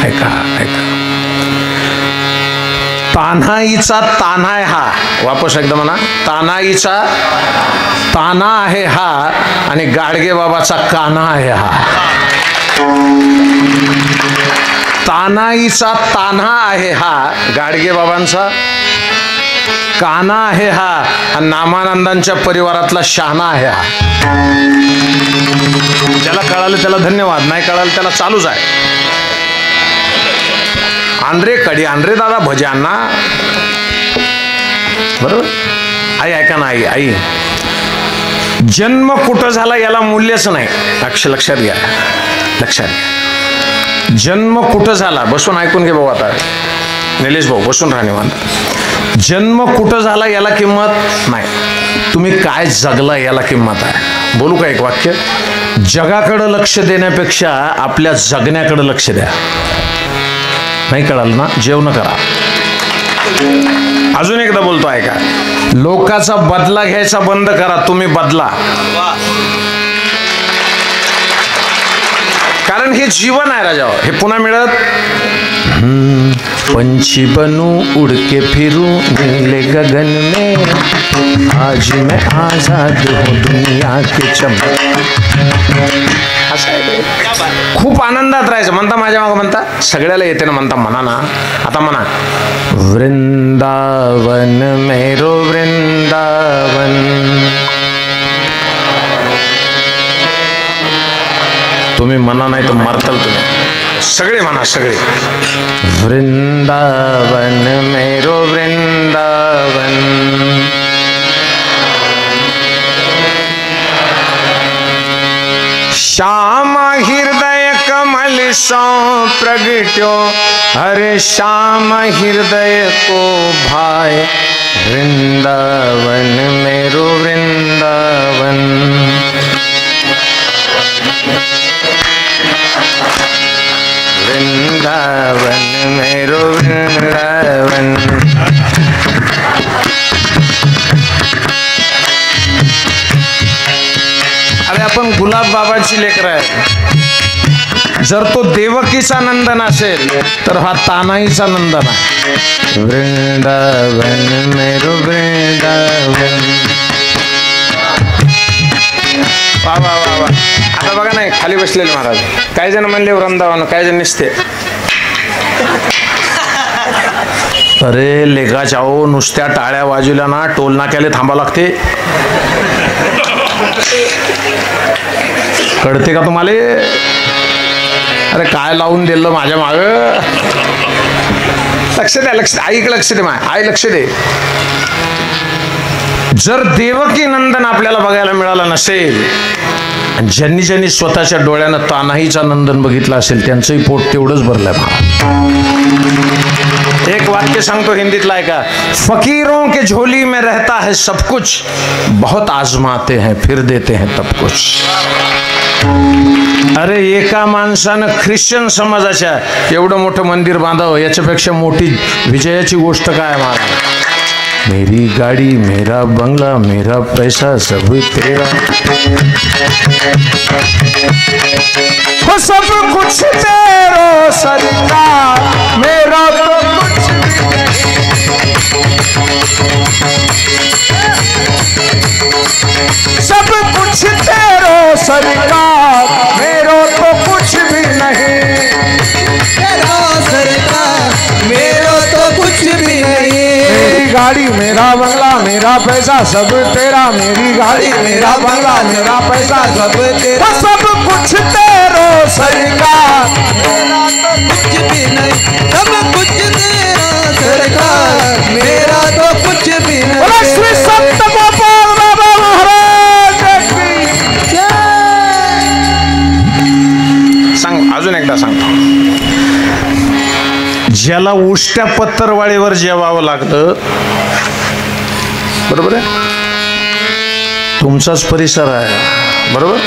ऐका ऐका, तान्हाईचा तान्हा आहे हा. वापस एकदा म्हणा, तान्हाईचा तान्हा आहे हा आणि गाडगे बाबाचा कान्हा आहे हा. तान्हाईचा तान्हा आहे हा, गाडगे बाबांचा कान्हा आहे हा आणि नामानंदांच्या परिवारातला शहाणा आहे हा. ज्याला कळालं त्याला धन्यवाद, नाही कळालं त्याला चालूच आहे. आंध्रे कडी आंध्रे दादा भजांना बरोबर. आई ऐका ना, आई आई जन्म कुठं झाला याला मूल्यच नाही. लक्षात घ्या, लक्षात घ्या. जन्म कुठं झाला, बसून ऐकून घे भाऊ. आता निलेश भाऊ बसून राहणे मान. जन्म कुठं झाला याला किंमत नाही, तुम्ही काय जगला याला किंमत आहे. बोलू का एक वाक्य, जगाकडे लक्ष देण्यापेक्षा आपल्या जगण्याकडे लक्ष द्या. नाही कळालं ना, जेवण करा. अजून एकदा बोलतो ऐका, लोकांचा बदला घ्यायचा बंद करा, तुम्ही बदला. कारण हे जीवन आहे राजा, हे पुन्हा मिळत. पंछी बनू उड़ के फिरूं नीले गगन में, आज मैं आजाद हूँ दुनिया के चमक. खूप आनंदात राहायचं. म्हणता माझ्या मागं म्हणता, सगळ्याला येते ना म्हणता, म्हणा ना आता म्हणा. वृंदावन मेरो वृंदावन, तुम्ही म्हणा नाही तर मारताल तुम्ही. सगळे म्हणा, सगळे. वृंदावन मेरो वृंदावन, श्याम हृदय कमल सो प्रगट्यो, हरे श्याम हृदय को भाए. वृंदावन मेरो वृंदावन, वृंदावन मेरो वृंदावन. अरे आपण गुलाब बाबाची लेकर आहे. जर तो देवकीचा नंदन असेल तर हा तानाईचा नंदन आहे. वृंदावन मेरो वृंदावन. वा वा वा वा. आता बघा नाही, खाली बसलेले महाराज. काही जण म्हणले वृंदावन, काही जण निसते. अरे लेगाच्या ओ, नुसत्या टाळ्या वाजवल्या ना टोल नाक्याला थांबा लागते. कळते का तुम्हाला? अरे काय लावून दिलं माझ्या माग. लक्ष द्या, लक्ष. आईकडे लक्ष दे, आई लक्ष दे. जर देवकी नंदन आपल्याला बघायला मिळाला नसेल, ज्यांनी ज्यांनी स्वतःच्या डोळ्यानं तानाहीचा नंदन बघितला असेल त्यांचंही पोट तेवढंच भरलंय. एक वाक्य सांगतो हिंदीतला ऐका. फकीरों के झोली में रहता है सब कुछ, बहुत आजमाते हैं फिर देते हैं तब कुछ. अरे एका माणसानं ख्रिश्चन समाजाच्या एवढं मोठं मंदिर बांधावं याच्यापेक्षा मोठी विजयाची गोष्ट काय महाराज. मेरी गाड़ी मेरा बंगला मेरा पैसा सब तेरा, वो सब कुछ तेरो सरकार, मेरा तो कुछ सब कुछ तेरो सरकार, मेरा तो कुछ भी नहीं. तेरा सरकार मेरा तो कुछ भी नहीं. मेरी गाड़ी मेरा बंगला मेरा पैसा सब तेरा, मेरी गाड़ी मेरा बंगला मेरा पैसा सब तेरा, सब कुछ तेरो सरकार, मेरा तो कुछ भी नहीं. सब कुछ तेरा सरकार, मेरा तो कुछ भी नहीं. श्री संत गोपाल बाबा महाराज की जय. सांग, अजून एकदा सांगतो. ज्याला उष्ट्या पत्तरवाळीवर जेवावं लागतं, बरोबर आहे, तुमचाच परिसर आहे बरोबर.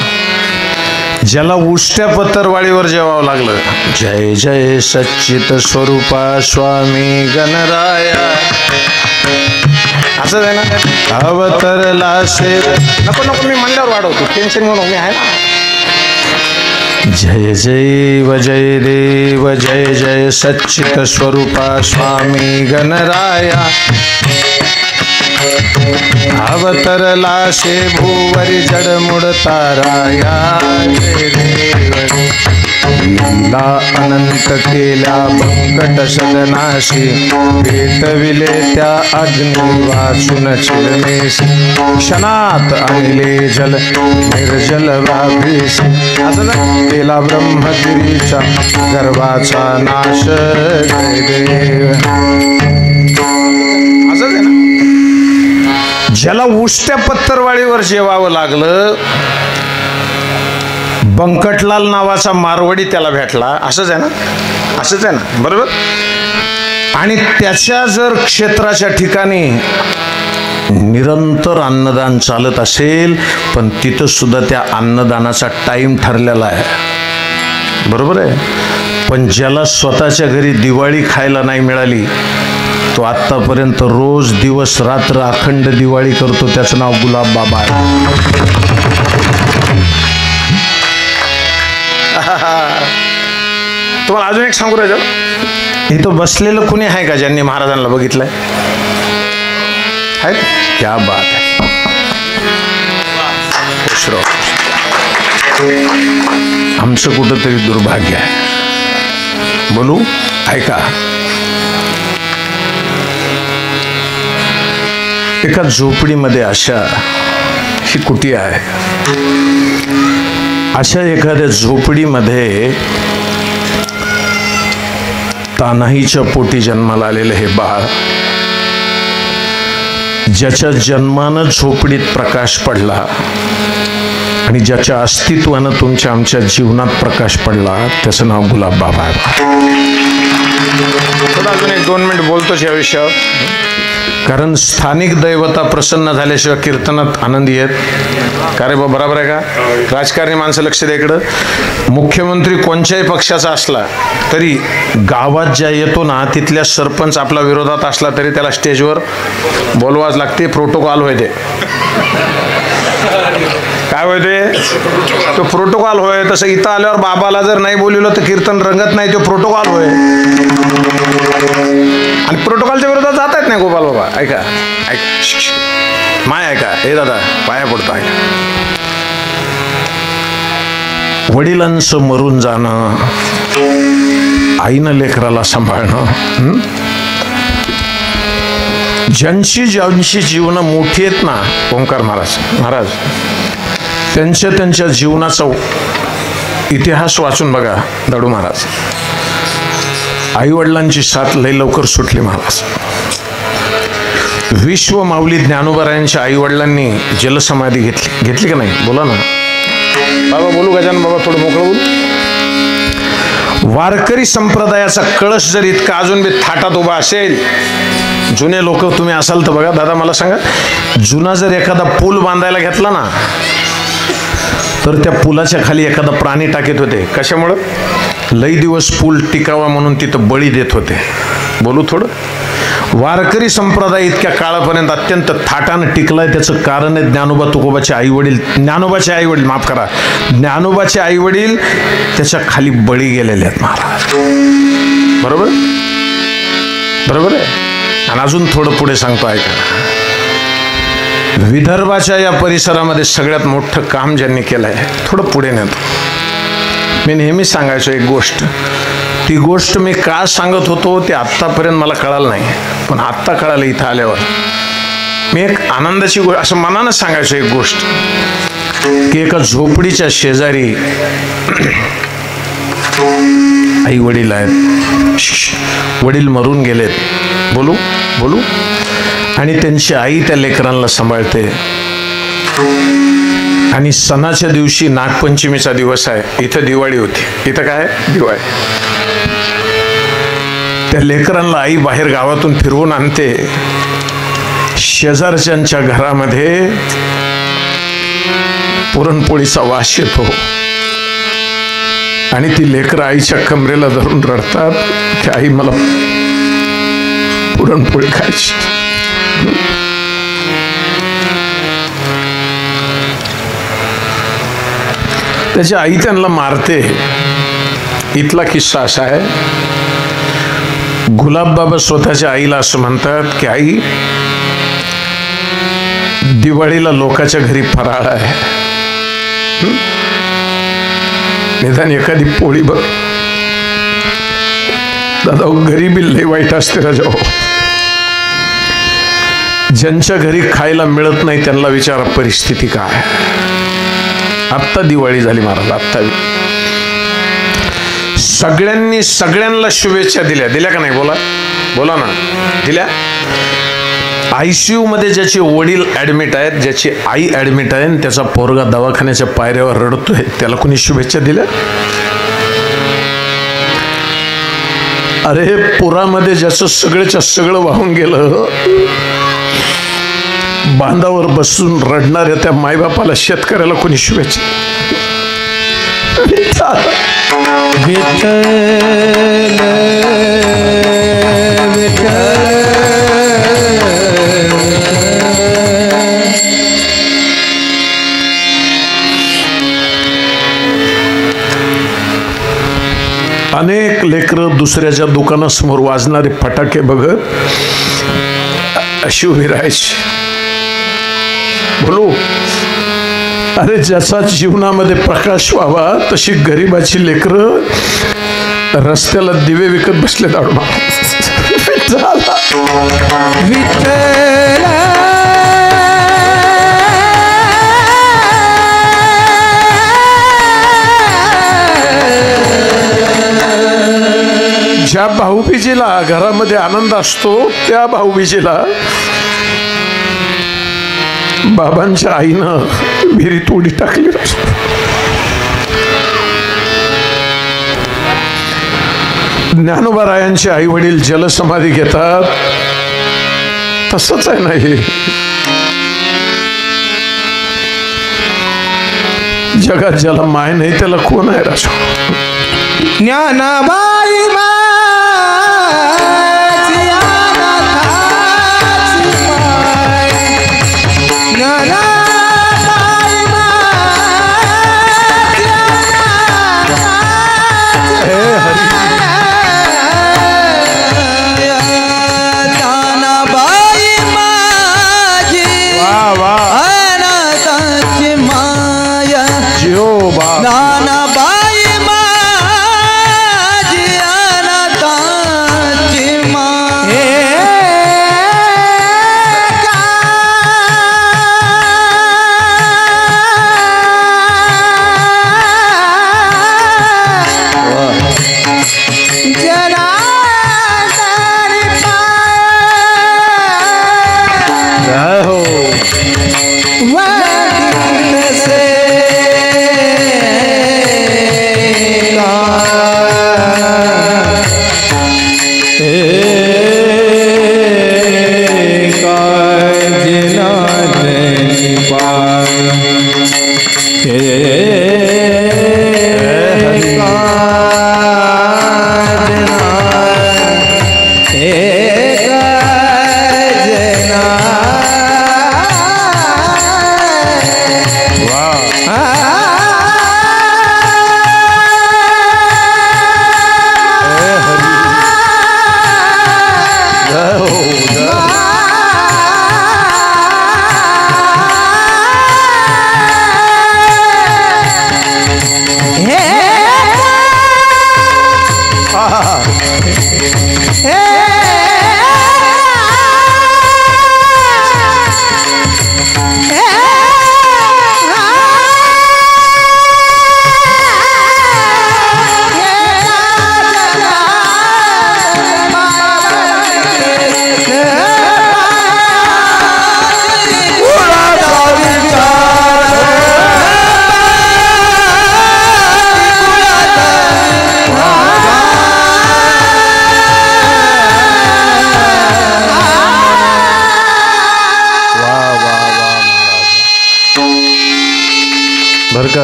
ज्याला उष्ट्या पत्तरवाळीवर जेवावं लागलं, जय जय सच्चित स्वरूपा स्वामी गणराया, असं आहे ना. अवतरला से नको नको, मी म्हणल्यावर वाढवतो, टेन्शन घेऊ नको, मी आहे ना. जय जय जय देव जय जय सच्चित स्वरूपा स्वामी गणराया अवतरला शे भूवरी जडमुड ताराया जय देव लीला अनंत केल्या बंकट सदनाशी पेटविले त्या अग्नी वाचून चिलमेस क्षणात आणले जल निर्जल वाभीस केला ब्रह्मगिरीच्या गर्भाचा नाश जय देव. असंच आहे ना, ज्याला उष्ट्या पत्तरवाळीवर जेवावं लागलं, बंकटलाल नावाचा मारवाडी त्याला भेटला, असंच आहे ना, असंच आहे ना, बरोबर. आणि त्याच्या जर क्षेत्राच्या ठिकाणी निरंतर अन्नदान चालत असेल, पण तिथं सुद्धा त्या अन्नदानाचा टाइम ठरलेला आहे, बरोबर आहे. पण ज्याला स्वतःच्या घरी दिवाळी खायला नाही मिळाली, तो आत्तापर्यंत रोज दिवस रात्र अखंड दिवाळी करतो, त्याचं नाव गुलाब बाबा आहे. तुम्हाला अजून एक सांगू राहिलो, इथं बसलेलं कुणी आहे का ज्यांनी महाराजांना बघितलंय? आहे? क्या बात आहे. आमचं कुठंतरी दुर्भाग्य आहे. बोलू, ऐका. एका झोपडीमध्ये अशा, ही कुटी आहे, अशा एखाद्या झोपडीमध्ये तानाहीच्या पोटी जन्माला आलेलं हे बाळ, ज्याच्या जन्मानं झोपडीत प्रकाश पडला आणि ज्याच्या अस्तित्वानं तुमच्या आमच्या जीवनात प्रकाश पडला, त्याचं नाव गुलाब बाबा आहे. अजून 1-2 मिनिट बोलतोच या विषयावर, कारण स्थानिक दैवता प्रसन्न झाल्याशिवाय कीर्तनात आनंद येत का रे? बरोबर आहे का? राजकारणी माणसं लक्ष द्या इकडं. मुख्यमंत्री कोणत्याही पक्षाचा असला तरी गावात ज्या येतो ना, तिथल्या सरपंच आपला विरोधात असला तरी त्याला स्टेजवर बोलवाच लागते. प्रोटोकॉल होय ते, काय होय ते, तो प्रोटोकॉल होय. तसं इथं आल्यावर बाबाला जर नाही बोलवलं तर कीर्तन रंगत नाही, तो प्रोटोकॉल होय. आणि प्रोटोकॉलच्या विरोधात जात आहेत नाही गोपाल बाबा. ऐका ऐका माय, ऐका हे दादा, पाया पडतो, ऐका. वडिलांचं मरून जाणं, आईनं लेकराला सांभाळणं, ज्यांची ज्यांची जीवनं मोठी आहेत ना, ओंकार महाराज त्यांच्या जीवनाचा इतिहास वाचून बघा. दाडू महाराज, आई वडिलांची साथ लई लवकर सुटली महाराज. विश्व माऊली ज्ञानोबारायांच्या आई वडिलांनी जलसमाधी घेतली का नाही? बोला ना बाबा, बोलू गजानन बाबा, थोडं मोकळं बोलू. वारकरी संप्रदायाचा कळस जर इतका अजून बी थाटात उभा असेल, जुने लोक तुम्ही असाल तर बघा. दादा मला सांगा, जुना जर एखादा पूल बांधायला घेतला ना, तर त्या पुलाच्या खाली एखादा प्राणी टाकीत होते. कशामुळं? लई दिवस पूल टिकावा म्हणून तिथं बळी देत होते. बोलू थोडं. वारकरी संप्रदाय इतक्या काळापर्यंत अत्यंत थाटानं टिकलाय, त्याचं कारण आहे ज्ञानोबा तुकोबाचे आई वडील. ज्ञानोबाचे आई वडील, माफ करा, ज्ञानोबाचे आई वडील त्याच्या खाली बळी गेलेले आहेत महाराज. बरोबर बरोबर आहे. आणि अजून थोडं पुढे सांगतो, ऐका. विदर्भाच्या या परिसरामध्ये सगळ्यात मोठं काम ज्यांनी केलं आहे, थोडं पुढे नेतो. मी नेहमी सांगायचो एक गोष्ट, ती गोष्ट मी का सांगत होतो ते आत्तापर्यंत मला कळालं नाही, पण आत्ता कळालं इथं आल्यावर. मी एक आनंदाची गोष्ट असं मनानं सांगायचो एक गोष्ट, की एका झोपडीच्या शेजारी आई वडील आहेत, वडील मरून गेलेत. बोलू बोलू. आणि त्यांची आई त्या लेकरांना सांभाळते. आणि सणाच्या दिवशी, नागपंचमीचा दिवस आहे, इथं दिवाळी होती. इथं काय दिवाळी, त्या लेकरांना आई बाहेर गावातून फिरवून आणते. शेजारच्यांच्या घरामध्ये पुरणपोळीचा वास येतो आणि ती लेकरं आईच्या कमरेला धरून रडतात की आई मला पुरणपोळी खायची. त्याची आई त्यांना मारते. इथला किस्सा असा आहे, गुलाबबाबा स्वतःच्या आईला असं म्हणतात की आई, दिवाळीला लोकांच्या घरी फराळ आहे, निदान एखादी पोळी बघ. दादा गरिबी लई वाईट असते राजा. ज्यांच्या घरी खायला मिळत नाही त्यांना विचारा परिस्थिती काय. आत्ता दिवाळी झाली महाराज, आत्ता सगळ्यांनी सगळ्यांना शुभेच्छा दिल्या. दिल्या का नाही? बोला बोला ना. दिल्या. ICU मध्ये ज्याचे वडील ऍडमिट आहेत, ज्याची आई ऍडमिट आहे, त्याचा पोरगा दवाखान्याच्या पायऱ्यावर रडतोय, त्याला कोणी शुभेच्छा दिल्या? अरे पुरामध्ये ज्याचं सगळ्याच्या सगळं वाहून गेलं, बांधावर बसून रडणाऱ्या त्या मायबापाला, शेतकऱ्याला कोणी शुभेच्छा? अनेक लेकरं दुसऱ्याच्या दुकानासमोर वाजणारे फटाके बघत अशी उभी राहायची. बोलू, अरे ज्याचा जीवनामध्ये प्रकाश व्हावा तशी गरिबाची लेकरं रस्त्याला दिवे विकत बसले दाडू. ज्या भाऊबीजेला घरामध्ये आनंद असतो, त्या भाऊबीजेला बाबांच्या आईनं विहिरीत उडी टाकली. ज्ञानोबारायांचे आई वडील जलसमाधी घेतात, तसंच आहे ना हे. जगात ज्याला माय नाही त्याला कोण आहे राजा? ज्ञानाबाई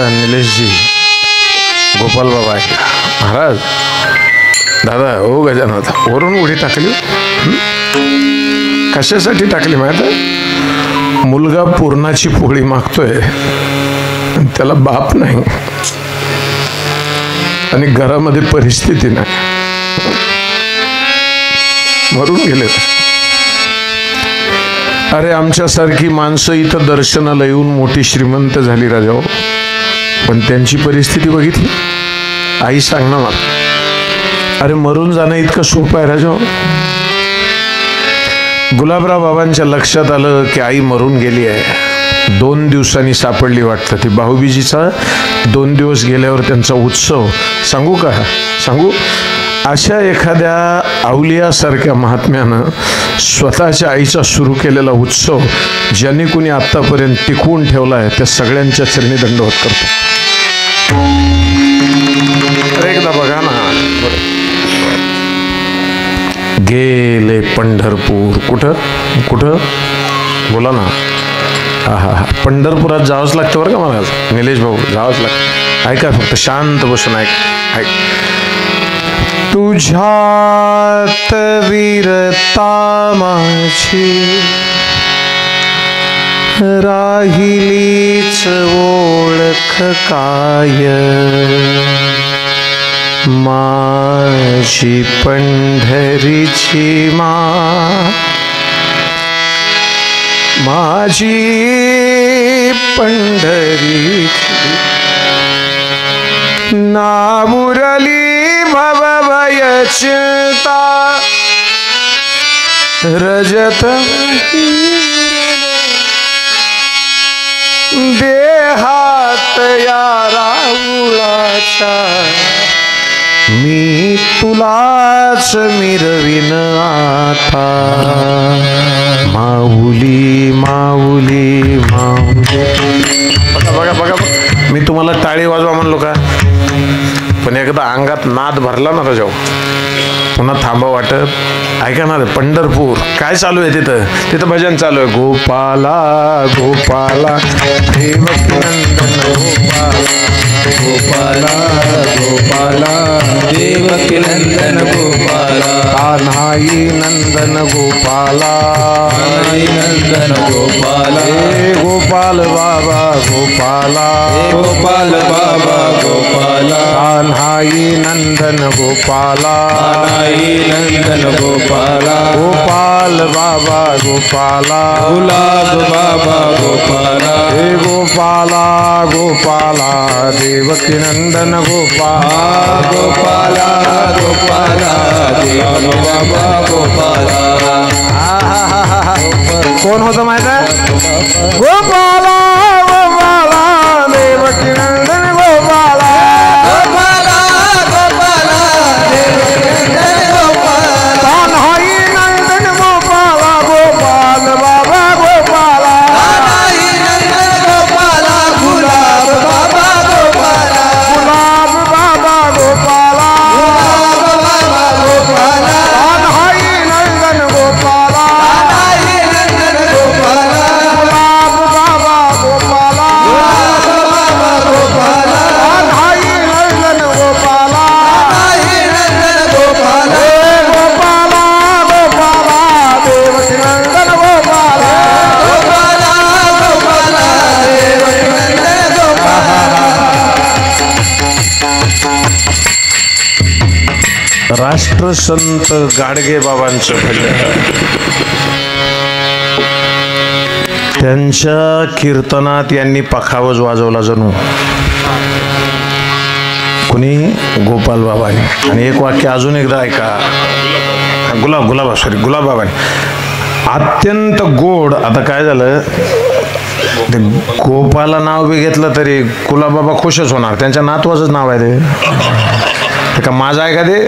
निलेशजी, गोपाल बाबा महाराज, दादा हो गजानन, वरून उडी टाकली. कशासाठी टाकली माहित आहे? मुलगा पुरणाची पोळी मागतोय, त्याला बाप नाही. आणि घरामध्ये परिस्थिती नाही, मरून गेले. अरे आमच्यासारखी माणसं इथं दर्शनाला येऊन मोठी श्रीमंत झाली राजाओ, पण त्यांची परिस्थिती बघितली. आई सांग ना मला, अरे मरून जाणं इतकं सोपं आहे राजाओ. गुलाबराव बाबांच्या लक्षात आलं की आई मरून गेली आहे. 2 दिवसांनी सापडली वाटतं ती. भाऊबीजीचा 2 दिवस गेल्यावर त्यांचा उत्सव. सांगू का? सांगू. अशा एखाद्या अवलियासारख्या महात्म्यानं स्वतःच्या आईचा सुरू केलेला उत्सव ज्यांनी कुणी आत्तापर्यंत टिकवून ठेवला आहे त्या सगळ्यांच्या चरणी दंडवत करतो. एकदा बघा ना, गेले पंढरपूर. कुठं कुठं बोला ना. हा पंढरपुरात जावंच लागतं बरं का मला, निलेश भाऊ, जावंच लागतं. ऐका फक्त शांत बसून ऐक. तुझ्यात वीरता माझी राहिलीच ओळख काय, माझी पंढरीची माझी पंढरीची नामुरली भवभयचिंता रजत देहात या राहुलाच्या मी तुलाच मिरविन आता. माऊली माऊली माऊली. बघा बघा बघा, मी तुम्हाला टाळी वाजवा म्हणलो का? पण एकदा अंगात नाद भरला ना राजाओ, पुन्हा थांबा वाटत. ऐका ना, पंढरपूर काय चालू आहे तिथं? तिथं भजन चालू आहे. गोपाला गोपाला देवकी नंदन गोपाला गोपाला देवकी नंदन गोपाला कान्हाई नंदन गोपाला नंदन गोपाला गोपाल बाबा गोपाला गोपाल बाबा गोपाला कान्हाई नंदन गोपाला नंदन गोपाला गोपाल बाबा गोपाला गुलाब बाबा गोपाला हे गोपाला गोपाला देवकी नंदन गोपाला गोपाला गोपाला देवकी बाबा गोपाला. कोण होतं माहित आहे? गोपाला गोपाला देवकी नंदन गोपाला गोपाला गोपाला देवकी नंदन गोपाला कान्हाई नंदन गोपाला गोपाल बाबा गोपाला कान्हाई नंदन गोपाला गुलाब बाबा गोपाला गुलाब बाबा गोपाला गुलाब बाबा गोपाला कान्हाई नंदन गोपाला कान्हाई नंदन गोपाला गुलाब बाबा गोपाला गुलाब बाबा गोपाला कान्हाई नंदन गोपाला कान्हाई नंदन गोपाला गोपाला गोपाला देवकी नंदन गोपाला गोपाला गोपाला देवकी नंदन गोपाला. राष्ट्रसंत गाडगे बाबांचं भजन, त्यांच्या कीर्तनात यांनी पखावज वाजवला जणू कुणी, गोपाल बाबांनी. आणि एक वाक्य अजून एकदा ऐका. गुलाब बाबांनी अत्यंत गोड. आता काय झालं, ते गोपाला नाव बी घेतलं तरी गुलाब बाबा खुशच होणार, त्यांच्या नातवाचंच नाव आहे ते का माझं आहे का ते?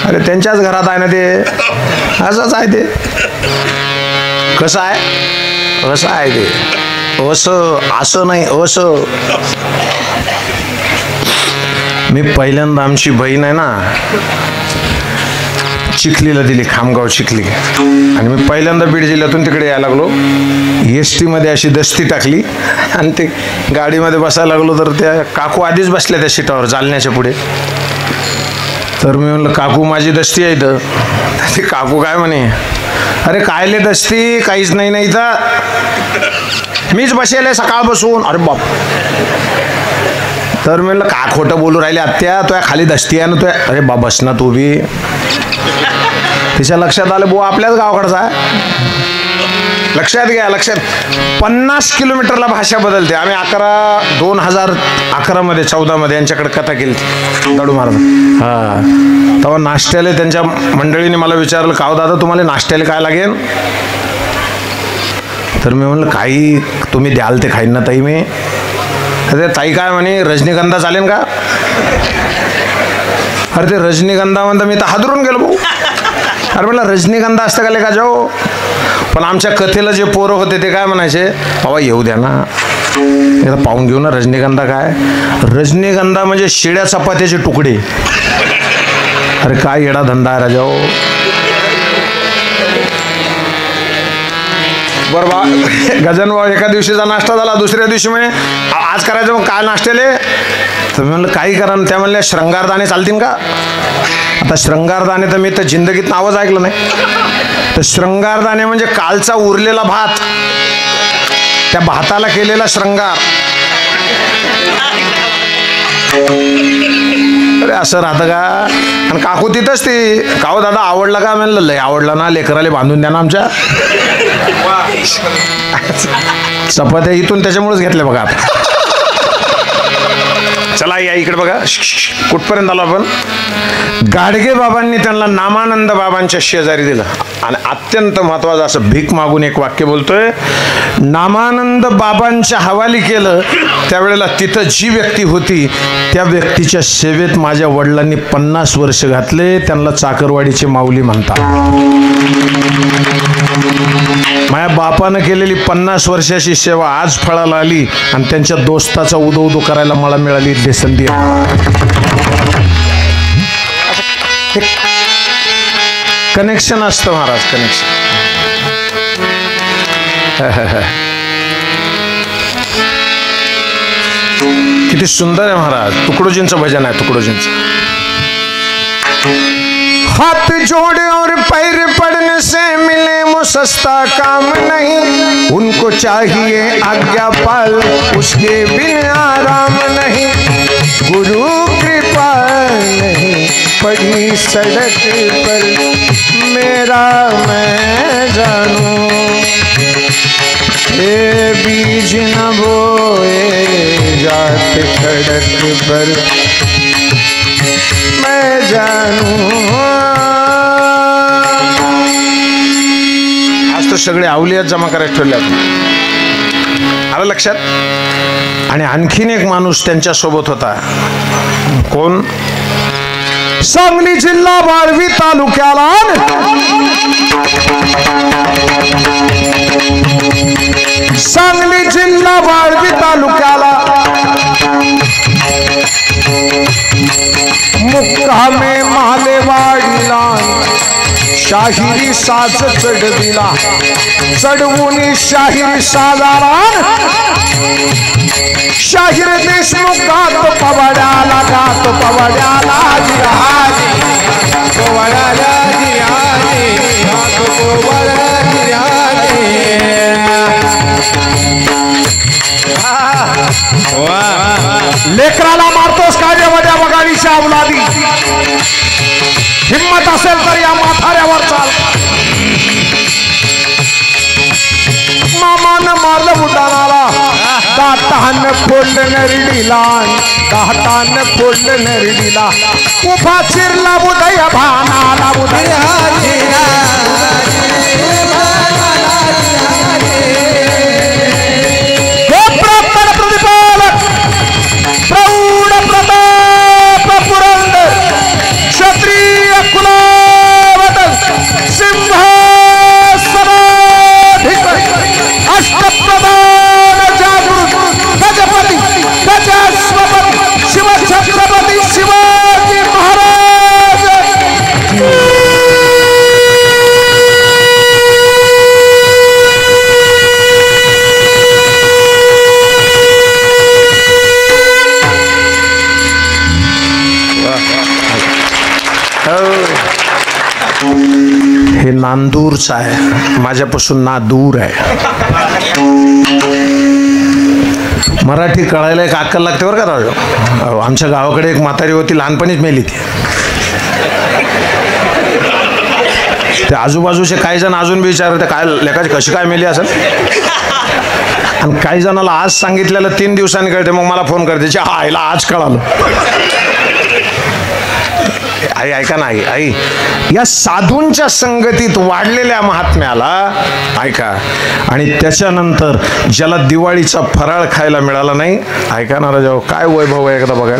अरे त्यांच्याच घरात आहे ना ते, असंच आहे ते. कसं आहे? असं आहे ते, असं नाही असं. मी पहिल्यांदा आमची बहीण आहे ना चिखलीला दिली, खामगाव चिखली. आणि मी पहिल्यांदा बीड जिल्ह्यातून तिकडे यायला लागलो. एस टीमध्ये अशी दस्ती टाकली आणि ते गाडीमध्ये बसायला लागलो तर त्या काकू आधीच बसल्या त्या सीटावर जालन्याच्या पुढे. तर मी म्हणलं काकू माझी दस्ती आहे इथं. ते काकू काय म्हणे, अरे कायले दस्ती, काहीच नाही ना इथं, मीच बसेल सकाळ बसून. अरे बाप, तर मी म्हणलं का खोटं बोलू राहिले आत्या, तो खाली दसती आहे ना तो. अरे बा बस ना तू बी. तिच्या लक्षात आलं बुवा आपल्याच गावाकडचा आहे. लक्षात घ्या, लक्षात. 50 किलोमीटरला भाषा बदलते. आम्ही 2011 14 यांच्याकडे कथा केली दडू महाराज. हा, तेव्हा नाश्त्याला त्यांच्या मंडळीने मला विचारलं, काव दादा तुम्हाला नाश्त्याला काय लागेल? तर मी म्हणलं काही तुम्ही द्याल ते खाईन ना ताई मी. अरे ताई काय म्हणे, रजनीगंधा चालेल का? अरे ते रजनीगंधा म्हणता मी तर हादरून गेलो भाऊ. अरे म्हटलं रजनीगंधा असतं का ले का जाऊ. पण आमच्या कथेला जे पोरं होते ते काय म्हणायचे, बाबा येऊ द्या ना, एकदा पाहून घेऊ ना रजनीगंधा काय. रजनीगंधा म्हणजे शिळ्या चपात्याचे तुकडे. अरे काय येडा धंदा आहे राजाओ. बरं बा गजन भाऊ एका दिवशीचा नाश्ता झाला, दुसऱ्या दिवशी म्हणे आज करायचं मग काय नाश्त्याले. तर मी म्हणलं काही करा. त्या म्हणल्या श्रंगारदाणे चालतील का? आता श्रंगारदाणे तर मी तर जिंदगीत नावच ऐकलं नाही. तर श्रंगारदाणे म्हणजे कालचा उरलेला भात, त्या भाताला केलेला श्रंगार. अरे असं राहतं का? आणि काकू तिथंच ती, काहो दादा आवडला का? म्हणलं लय आवडला ना, लेकराले बांधून द्या ना आमच्या. चपात्या इथून त्याच्यामुळेच घेतल्या बघा आता. चला या इकडे बघा, कुठपर्यंत आलो आपण. गाडगे बाबांनी त्यांना नामानंद बाबांच्या शेजारी दिलं. आणि अत्यंत महत्वाचं असं भीक मागून एक वाक्य बोलतोय, नामानंद बाबांच्या हवाली केलं. त्यावेळेला तिथं जी व्यक्ती होती त्या व्यक्तीच्या सेवेत माझ्या वडिलांनी 50 वर्ष घातले. त्यांना चाकरवाडीचे माऊली म्हणतात. माझ्या बापानं केलेली 50 वर्षाची सेवा आज फळाला आली आणि त्यांच्या दोस्ताचा उदो उदो करायला मला मिळाली संधी. कनेक्शन असतं महाराज, कनेक्शन. किती सुंदर आहे महाराज. तुकडोजींचं भजन आहे, तुकडोजींचं. हाथ जोड़े और पैर पड़ने से मिले वो सस्ता काम नहीं. उनको चाहिए आज्ञा पाल, उसके बिन आराम नहीं. गुरु कृपा नहीं पड़ी सड़क पर, मेरा मैं जानूं. ये बीज न बोए जात सड़क पर, मैं जानूं. आज तर सगळे अवलियात जमा करायला ठेवले. आलं लक्षात. आणि आणखीन एक माणूस त्यांच्या सोबत होता. कोण? सांगली जिल्हा वाळवी तालुक्याला सांगली जिल्हा वाळवी तालुक्याला मुक्कामे मालेवाडीला शाहिरी साज चढविला. चढवून शाहिरी साजाला शाहीर देशमुख गातो पवाड्याला, गातो पवाड्याला जिहादी, पवाड्याला जिहादी, गातो पवाड्याला जिहादी. लेकराला मारतोस कार्यामध्ये बघाडीच्या अवलादी. हिम्मत असेल तर या माथाऱ्यावर चाल. मामानं मारलं उड्डाणाला, दातानं फोडलं नरडीला, दातानं फोडलं नरडीला. उभा चिरला उदय भानाला, उदय प्रतिपालक प्रौढ प्रताप पुरंदर क्षत्रिय कुलावतन सिंहासनाधिपती अष्टप्रधान जागृत गजपती गजाश्वपती शिवछत्रपती शिवाजी महाराज. हे नांदूरचं आहे, माझ्यापासून ना दूर आहे. मराठी कळायला एक अक्कल लागते बरं का राव. आमच्या गावाकडे एक म्हातारी होती, लहानपणीच मेली ती. ते आजूबाजूचे काही जण अजून बी विचारते काय लेखाची कशी काय मेली असेल. आणि काही जणाला आज सांगितलेलं 3 दिवसांनी कळते, मग मला फोन करते आईला आज कळालं. आई ऐका ना, आई या साधूंच्या संगतीत वाढलेल्या महात्म्याला ऐका, आणि त्याच्यानंतर ज्याला दिवाळीचा फराळ खायला मिळाला नाही, ऐका ना राजा, काय वैभव आहे एकदा बघा.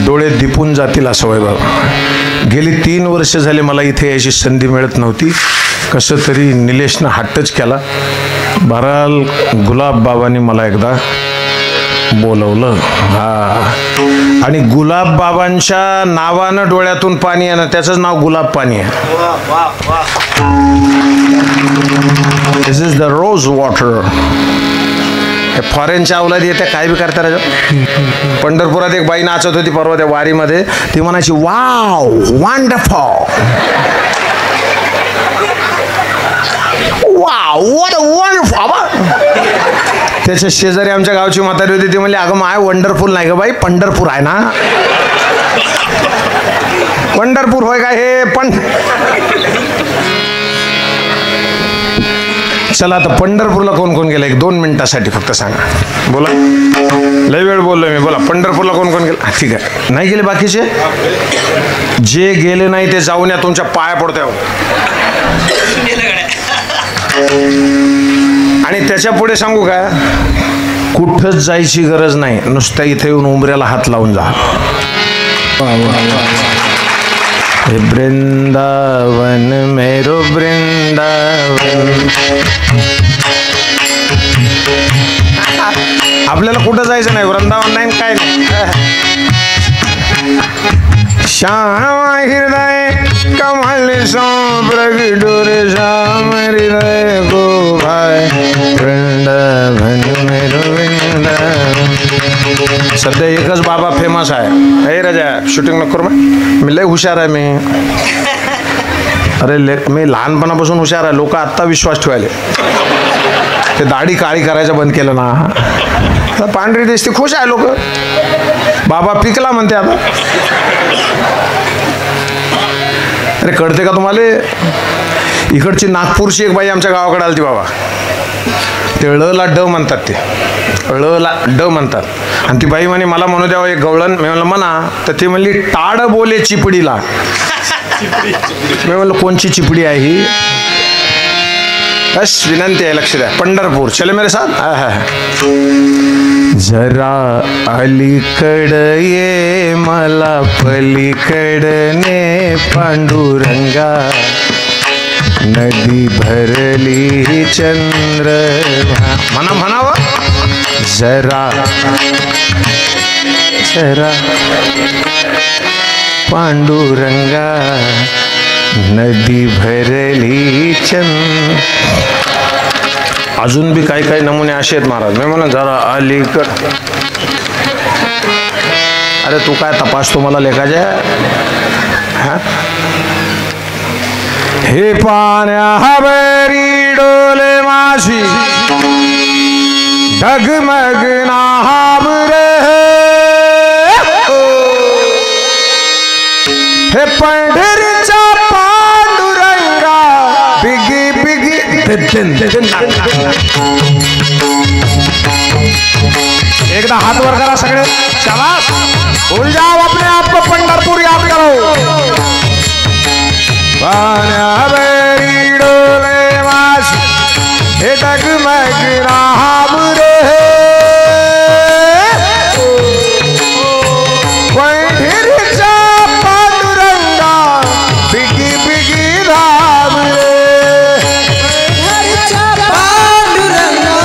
डोळे दिपून जातील असं वैभव. गेली 3 वर्ष झाले मला इथे यायची संधी मिळत नव्हती. कसं तरी निलेशनं हट्टच केला. बराल गुलाब बाबांनी मला एकदा बोलवलं. हा, आणि गुलाब बाबांच्या नावानं डोळ्यातून पाणी आहे ना, त्याचंच नाव गुलाब पाणी आहे. दिस इज द रोज वॉटर. फॉरेनच्या अवलादी येत्या काय बी करता राजा. पंढरपुरात एक बाई नाचत होती परवा त्या वारीमध्ये. ती म्हणायची wow wonderful, wow what a wonderful. त्याच्या शेजारी आमच्या गावची म्हातारी होती. ती म्हणली अगं माय वंडरफुल नाही ग बाई, पंढरपूर आहे ना. पंढरपूर होय का हे पण. चला आता पंढरपूरला कोण कोण गेलं 1-2 मिनिटासाठी फक्त सांगा. बोला, लय वेळ बोललोय मी. बोला, पंढरपूरला कोण कोण गेलं. ठीक आहे, नाही गेले बाकीचे. जे गेले नाही ते जाऊन या, तुमच्या पाया पडतोय. आणि त्याच्या पुढे सांगू का, कुठंच जायची गरज नाही, नुसतं इथे येऊन उंबऱ्याला हात लावून जा. वृंदावन मेरो वृंदावन. आपल्याला कुठं जायचं नाही, वृंदावन नाही काय नाही. श्याम हृदय कमल सो प्रगटो रे श्याम हृदय गो भाई वृंदावन मेरो वृंदावन. सध्या एकच बाबा फेमस आहे. हे राजा शूटिंग नको करू, मी लय हुशार आहे मी. अरे मी लहानपणापासून हुशार आहे. लोक आत्ता विश्वास ठेवायले. ते दाढी काळी करायचं बंद केलं ना, पांढरी दिसते, खुश आहे लोक. बाबा पिकला म्हणते आता. अरे कळते का तुम्हाला, इकडची नागपूरची एक बाई आमच्या गावाकडे आली बाबा. ते ळला ड म्हणतात, ते ळला ड म्हणतात. आणि ती बाई म्हणे मला म्हणू द्यावं एक गवळण. मी म्हणलं म्हणा. तर ती म्हणली टाड बोले चिपडीला. मी म्हणलं कोणची चिपडी आहे ही. बस विनंती आहे, लक्ष द्या. पंढरपूर चले मेरे साथ. जरा अलीकड ये मला पलीकडने पांडुरंगा. नदी भरली चंद्र म्हणा म्हणावं. जरा जरा पांडुरंगा नदी भरली चंद्र. अजून बी काही काही नमुने असे आहेत महाराज. मी म्हणा जरा अलीकड. अरे तू काय तपासतो मला लेखाच्या. हा, हे पाण्यावरी डोले माशी डगमग नाम रे. हे पंढरीचा पांडुरंगा बिगी बिगी. एकदा हाथ वर करा सगळे. शाबाश. भूल जाओ अपने आप को, पंढरपुर याद करो. पाण्यावरी डोले माशी हे डगमग नाम रे. पंढरीचा पांडुरंगा बिगी बिगी धाम रे. पांडुरंगा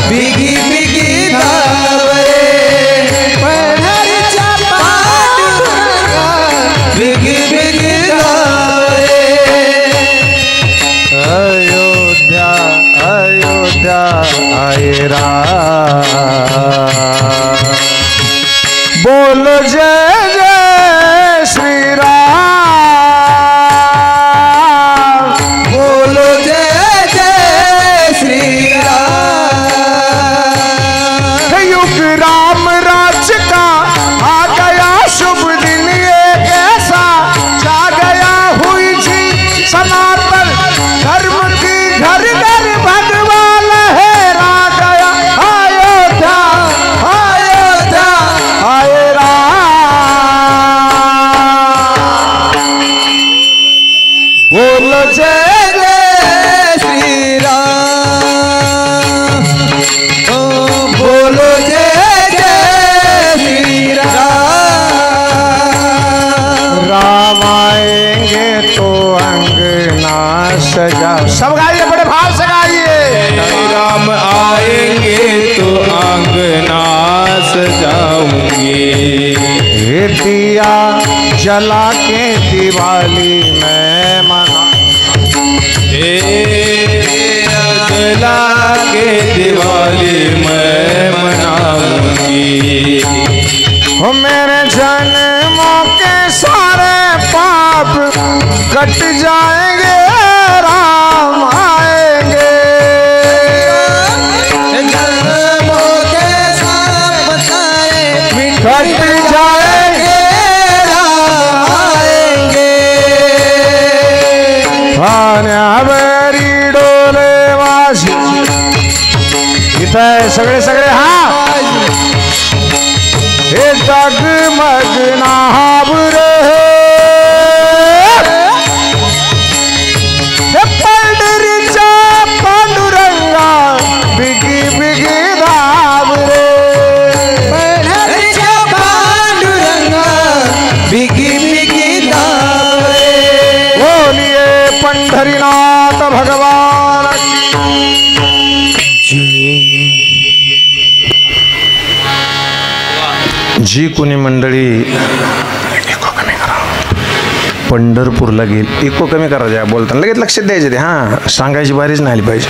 बिगी बिगी धाम रे. पंढरीचा पांडुरंगा बिगी बिगी धाम रे. अयोध्या अयोध्या आए राम. बोल जय जय श्री राम. बोलो जय जय श्री राम. बोलो जय जय श्री राम, ओ बोलो जय जय श्री राम। राम आएंगे तो अंगना सजा, सब गाइए बड़े भाव से गाइए। राम आएंगे तो अंगना सजाऊंगी, दिया जला के दिवाली में मना, जला के दिवाली में मनाऊंगी। हो मेरे जन्मों के सारे पाप कट जाएंगे, राम आएंगे। जन्मों के सारे सारे कट जाएंगे, भान्यावरी डोले वाशी, इथं आहे सगळे सगळे हा, हे डगमग नाहाबरे, हे पंढरीच्या पांडुरंगा बिगी बिगी धाबरे, पंढरीच्या पांडुरंगा बिगी बिगी धाबरे। बोलिए पंढरीनाथ भगवान जी कोणी मंडळी इको कमी करा, पंढरपूरला गेली, इको कमी करा, ज्या बोलताना लगेच लक्षात द्यायचे ते, हां सांगायची बारीच नाही आली पाहिजे.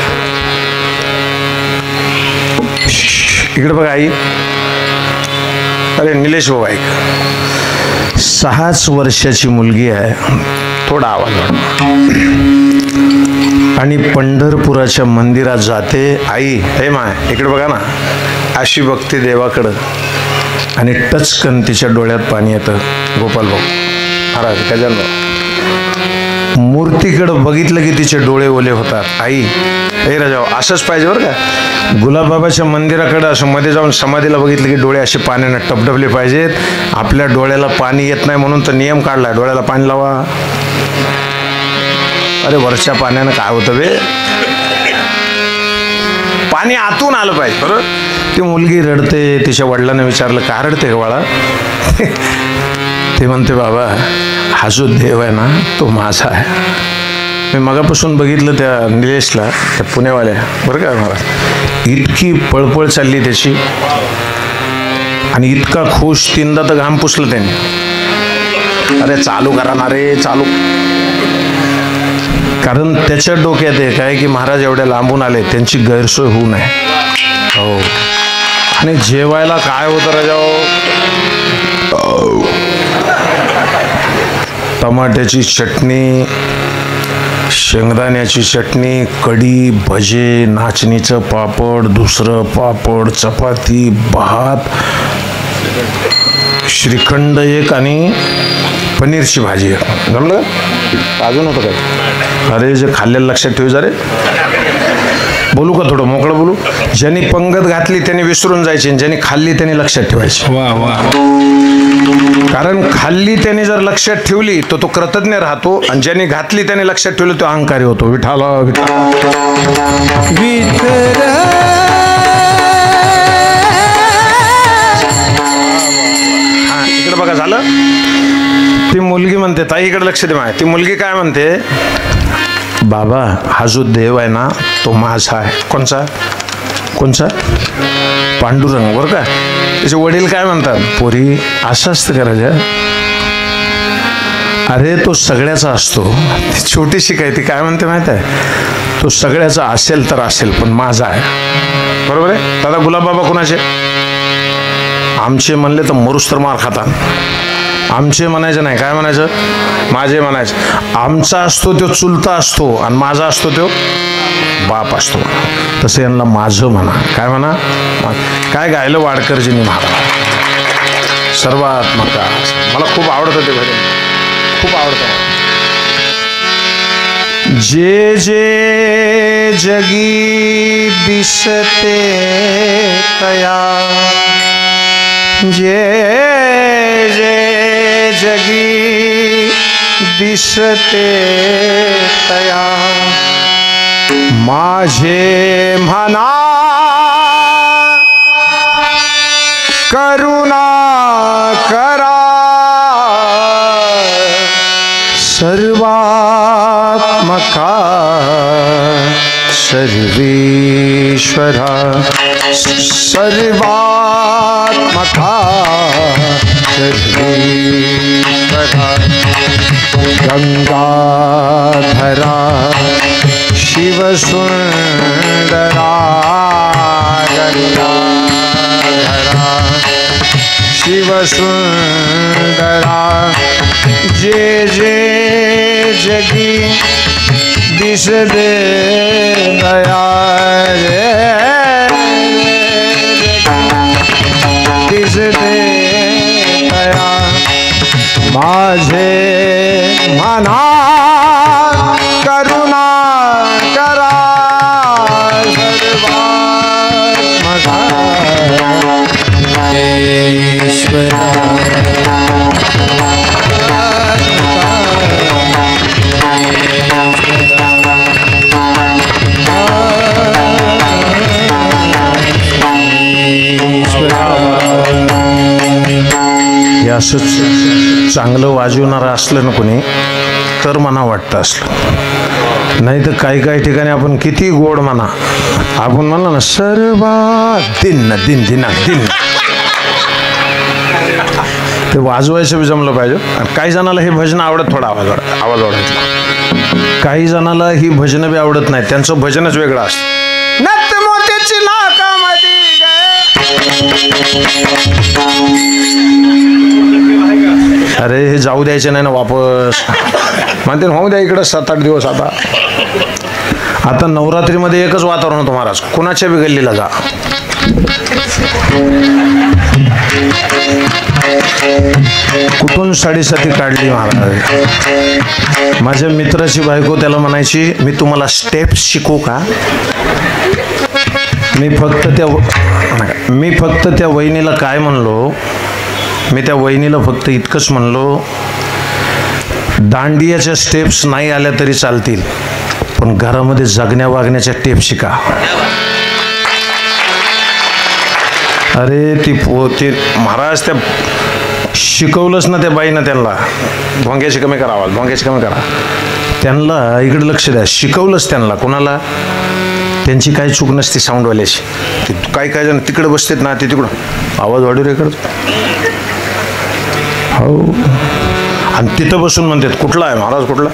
इकडे बघा आई, अरे निलेश भाऊ ऐक, 6 वर्षाची मुलगी आहे, थोडा आवाज आणि पंढरपुराच्या मंदिरात जाते. आई हे माय इकडे बघा ना, अशी बघते देवाकडं आणि टचकन तिच्या डोळ्यात पाणी येतं. गोपाल भाऊ महाराज गजानन भाऊ, मूर्तीकडं बघितलं की तिचे डोळे ओले होतात. आई हे राजा असंच पाहिजे बरं का, गुलाबबाबाच्या मंदिराकडं असं मध्ये जाऊन समाधीला बघितलं की डोळे असे पाण्यानं टपटपले पाहिजेत. आपल्या डोळ्याला पाणी येत नाही म्हणून तर नियम काढलाय, डोळ्याला पाणी लावा. अरे वरच्या पाण्यानं काय होतं बे, पाणी आतून आलं पाहिजे. बरोबर. ती मुलगी रडते, तिच्या वडिलांना विचारलं का रडते बाळा, ते म्हणते बाबा हा जो देव आहे ना तो माझा आहे. मी मगापासून बघितलं त्या निलेशला, त्या पुण्यावाल्या बरं का मला, इतकी पळपळ चालली त्याची आणि इतका खुश, 3दा तर घाम पुसलं त्याने. अरे चालू करा ना रे चालू, कारण त्याच्या डोक्यात एक आहे की महाराज एवढ्या लांबून आले, त्यांची गैरसोय होऊ नये. हो, आणि जेवायला काय होतं राजाओ, टमाट्याची चटणी, शेंगदाण्याची चटणी, कढी, भजे, नाचणीचं पापड, दुसरं पापड, चपाती, भात, श्रीखंड एक आणि पनीरची भाजी एक. जमलं अजून होतं काय? अरे जे खाल्लेलं लक्षात ठेव जा रे. बोलू का थोडं मोकळं बोलू. ज्यांनी पंगत घातली त्यांनी विसरून जायची, ज्यांनी खाल्ली त्यांनी लक्षात ठेवायची. वा वा. कारण खाल्ली त्याने जर लक्षात ठेवली तर तो कृतज्ञ राहतो, आणि ज्यांनी घातली त्याने लक्षात ठेवलं तो अहंकारी होतो. विठाला विठाला विठ्ठल. हा इकडे बघा झालं. ती मुलगी म्हणते, ताई इकडे लक्ष दे माय. ती मुलगी काय म्हणते, बाबा हा जो देव आहे ना तो माझा आहे. कोणचा कोणचा, पांडुरंग बरं का. त्याचे वडील काय म्हणतात, पोरी असं असतं का राजा, अरे तो सगळ्याचा असतो. ती छोटीशी काय, ती काय म्हणते माहित आहे, तो सगळ्याचा असेल तर असेल पण माझा आहे. बरोबर आहे. दादा गुलाबबाबा कोणाचे, आमचे म्हणले तर मरुस तर मार खातात. आमचे म्हणायचं नाही, काय म्हणायचं, माझे म्हणायचं. आमचा असतो तो चुलता असतो आणि माझा असतो तो बाप असतो. तसं यांना माझं म्हणा. काय म्हणा, काय गायलं वाडकरजींनी महाराज, सर्वात्मका. मला खूप आवडतं ते भजन, खूप आवडतं. जे जे जगी दिसते तया, जे जे जगी दिसते तया माझे म्हणा करुणा करा सर्वात्मका सर्वेश्वरा सर्वात्मका सर्वेश्वरा गंगाधरा शिवसुंदरा गंगाधरा शिवसुंदरा जे जे जगी दिसदे दया रे दिसदे दया माझे म्हणा करुणा करा सर्वात्मका ईश्वरा असंच चांगलं वाजवणारं असलं ना कोणी तर मना वाटतं असलं, नाही तर काही काही ठिकाणी आपण किती गोड म्हणा, आपण म्हणलं ना सर्वा दिन दिन दिना दिन, ते वाजवायचं बी जमलं पाहिजे. काही जणाला हे भजन आवडत, थोडा आवाज वाढायचा. काही जणाला ही भजनं बी आवडत नाही, त्यांचं भजनच वेगळं असतं. नत मोत्याची नाकामध्ये अरे हे जाऊ द्यायचे नाही ना वापस, म्हणते होऊ द्या इकडं 7-8 दिवस. आता नवरात्रीमध्ये एकच वातावरण होतं महाराज, कुणाच्या बी गल्लीला जा. कुठून साडेसाती काढली महाराज. माझ्या मित्राची बायको त्याला म्हणायची मी तुम्हाला स्टेप्स शिकवू का. मी फक्त त्या वहिनीला काय म्हणलो, मी त्या वहिनीला फक्त इतकंच म्हणलो, दांडियाच्या स्टेप्स नाही आल्या तरी चालतील, पण घरामध्ये जगण्या वागण्याच्या टेप शिका. अरे ते महाराज त्या शिकवलंच ना त्या बाईनं त्यांना, भोंग्याची कमी करा आवाज, भोंग्याची कमी करा, त्यांना इकडे लक्ष द्या, शिकवलंच त्यांना. कोणाला, त्यांची काही चूक नसते साऊंडवाल्याची. ते काही काही जण तिकडे बसतात ना, ते तिकडं आवाज वाढू रे करत हो, आणि तिथं बसून म्हणतात कुठला आहे महाराज कुठला.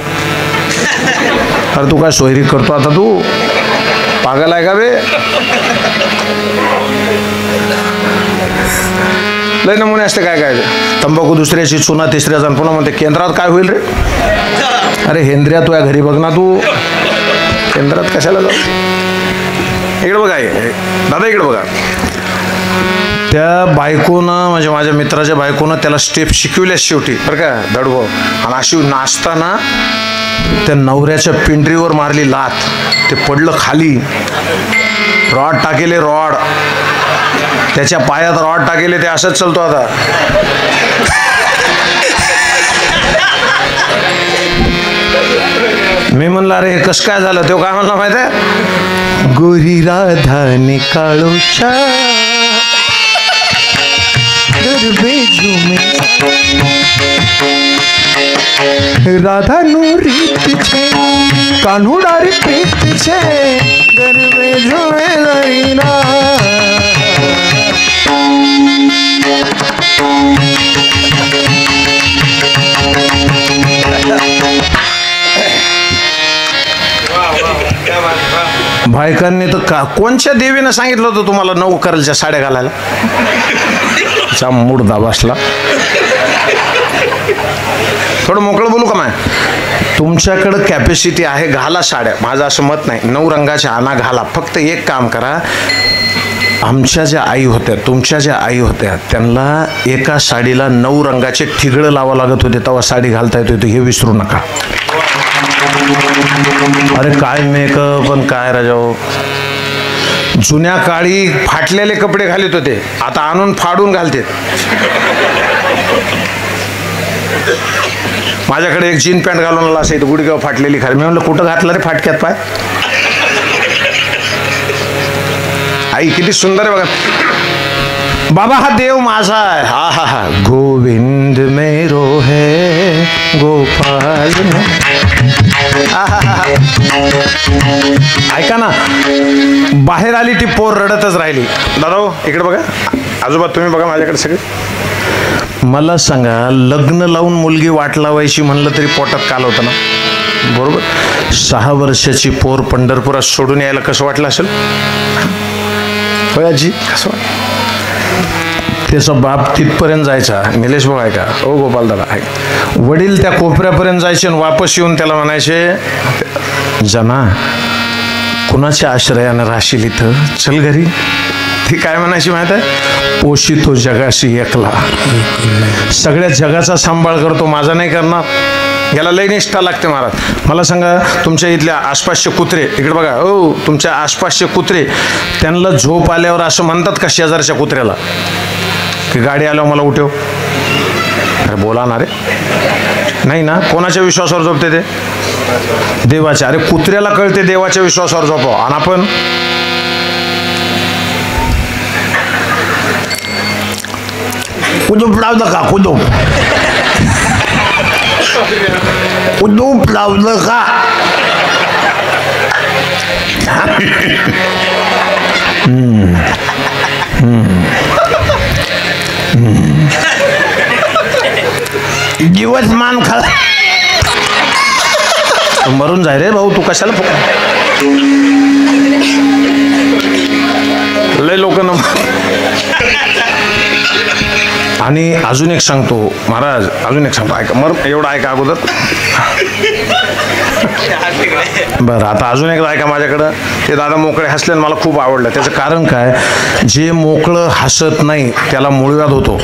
अरे तू काय सोयरी करतो आता, तू पागल आहे का बे. लय नमुने असते काय काय, तंबाखू दुसऱ्याची, चुना तिसऱ्याचा, पुन्हा म्हणते केंद्रात काय होईल रे. अरे हेंद्र्या तू या घरी बघ ना, तू केंद्रात कशाला जाऊ. इकडे बघा दादा, इकडे बघा. त्या बायकोनं म्हणजे माझ्या मित्राच्या बायकोनं त्याला स्टेप शिकविल्या शेवटी बरं का दडवं, आणि अशी नाचताना त्या नवऱ्याच्या पिंडरीवर मारली लात, ते पडलं खाली. रॉड टाकेले, रॉड त्याच्या पायात रॉड टाकेले, ते असंच चालतो आता. मी म्हणलं अरे हे कसं काय झालं. तो काय म्हणला माहिती आहे, गोरी राधाने काळोच्या राधा रीत छे कान्हुडारी प्रीत छे गरबे झूमे लईना. बायकांनी तर का कोणत्या देवीनं सांगितलं होतं तुम्हाला 9 कलरच्या साड्या घालायला. चा मुडदा बसला. थोडं मोकळं बोलू का माय. तुमच्याकडं कॅपॅसिटी आहे, घाला साड्या, माझं असं मत नाही. 9 रंगाच्या आणा घाला. फक्त एक काम करा, आमच्या ज्या आई होत्या, तुमच्या ज्या आई होत्या, त्यांना एका साडीला 9 रंगाचे ठिगळं लावा लागत होते, तेव्हा साडी घालता येत होती, हे विसरू नका. अरे काय मेकअप पण काय राजाओ. जुन्या काळी फाटलेले कपडे घालत होते, आता आणून फाडून घालतात. माझ्याकडे एक जीन पॅन्ट घालून आला असं गुडघ्यावर फाटलेली खाली. मी म्हणलं कुठं घातलं रे फाटक्यात पाय? आई किती सुंदर आहे बघा. बाबा हा देव माझा आहे. हा हा हा. गोविंद मेरो है गोपाल. ऐका ना, बाहेर आली ती पोर रडतच राहिली. दादा इकडे बघा, आजोबा तुम्ही बघा माझ्याकडे सगळे. मला सांगा, लग्न लावून मुलगी वाट लावायची म्हणलं तरी पोटात काल होतं ना, बरोबर? 6 वर्षाची पोर पंढरपुरात सोडून यायला कसं वाटलं असेल? होय आजी, कसं वाटलं? त्याचा बाप तिथपर्यंत जायचा. निलेश भाऊ ऐका, ओ गोपाल दादा ऐका, वडील त्या कोपऱ्यापर्यंत जायचे आणि वापस येऊन त्याला म्हणायचे, जना कुणाच्या आश्रयानं राहशील इथं, चल घरी. ती काय म्हणायची माहित आहे? पोषितो जगाशी एकला, सगळ्या जगाचा सांभाळ करतो, माझा नाही करणार. याला लई निष्ठा लागते महाराज. मला सांगा, तुमच्या इथल्या आसपासचे कुत्रे, इकडे बघा, ओ तुमच्या आसपासचे कुत्रे, त्यांना झोप आल्यावर असं म्हणतात का शेजारच्या कुत्र्याला की गाडी आल्यावर मला उठव? अरे बोला ना रे, नाही ना. कोणाच्या विश्वासावर झोपते ते? देवाच्या. अरे कुत्र्याला कळते देवाच्या विश्वासावर झोपाव, आणि आपण कुदूप लावलं का? कुदूप कुदूप लावलं का? दिवस मान खा मरून जाय रे भाऊ, तू कशाला लय लोक ना. आणि अजून एक सांगतो महाराज, अजून एक सांगतो, ऐका मर एवढं ऐका अगोदर. बरं आता अजून एकदा ऐका माझ्याकडं. ते दादा मोकळे हसले आणि मला खूप आवडलं. त्याचं कारण काय? जे मोकळं हसत नाही त्याला मूळव्याध होतो.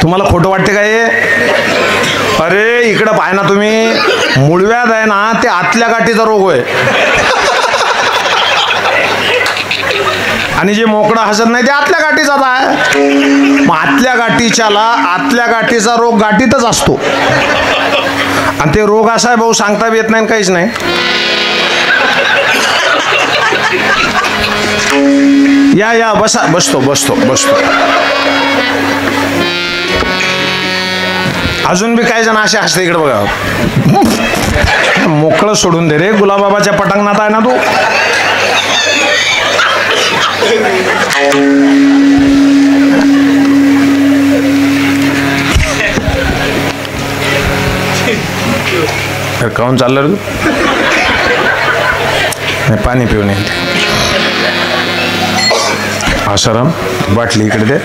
तुम्हाला खोटं वाटते का हे? अरे इकडं पाय ना तुम्ही, मूळव्याध आहे ना ते आतल्या गाठीचा रोग आहे, आणि जे मोकळं हसत नाही ते आतल्या गाठीचा आहे. मग आतल्या गाठीचा रोग गाठीतच असतो, आणि ते रोग असा आहे भाऊ, सांगता येत नाही काहीच नाही. या या बसा, बसतो बसतो बसतो. अजून बी काही जण असे हसते. इकडे बघा, मोकळं सोडून दे रे, गुलाबाबाच्या पटांगणात आहे ना तू. काहून चाललं रे तू? पाणी पिऊन येते. आसाराम बाटली इकडे दे,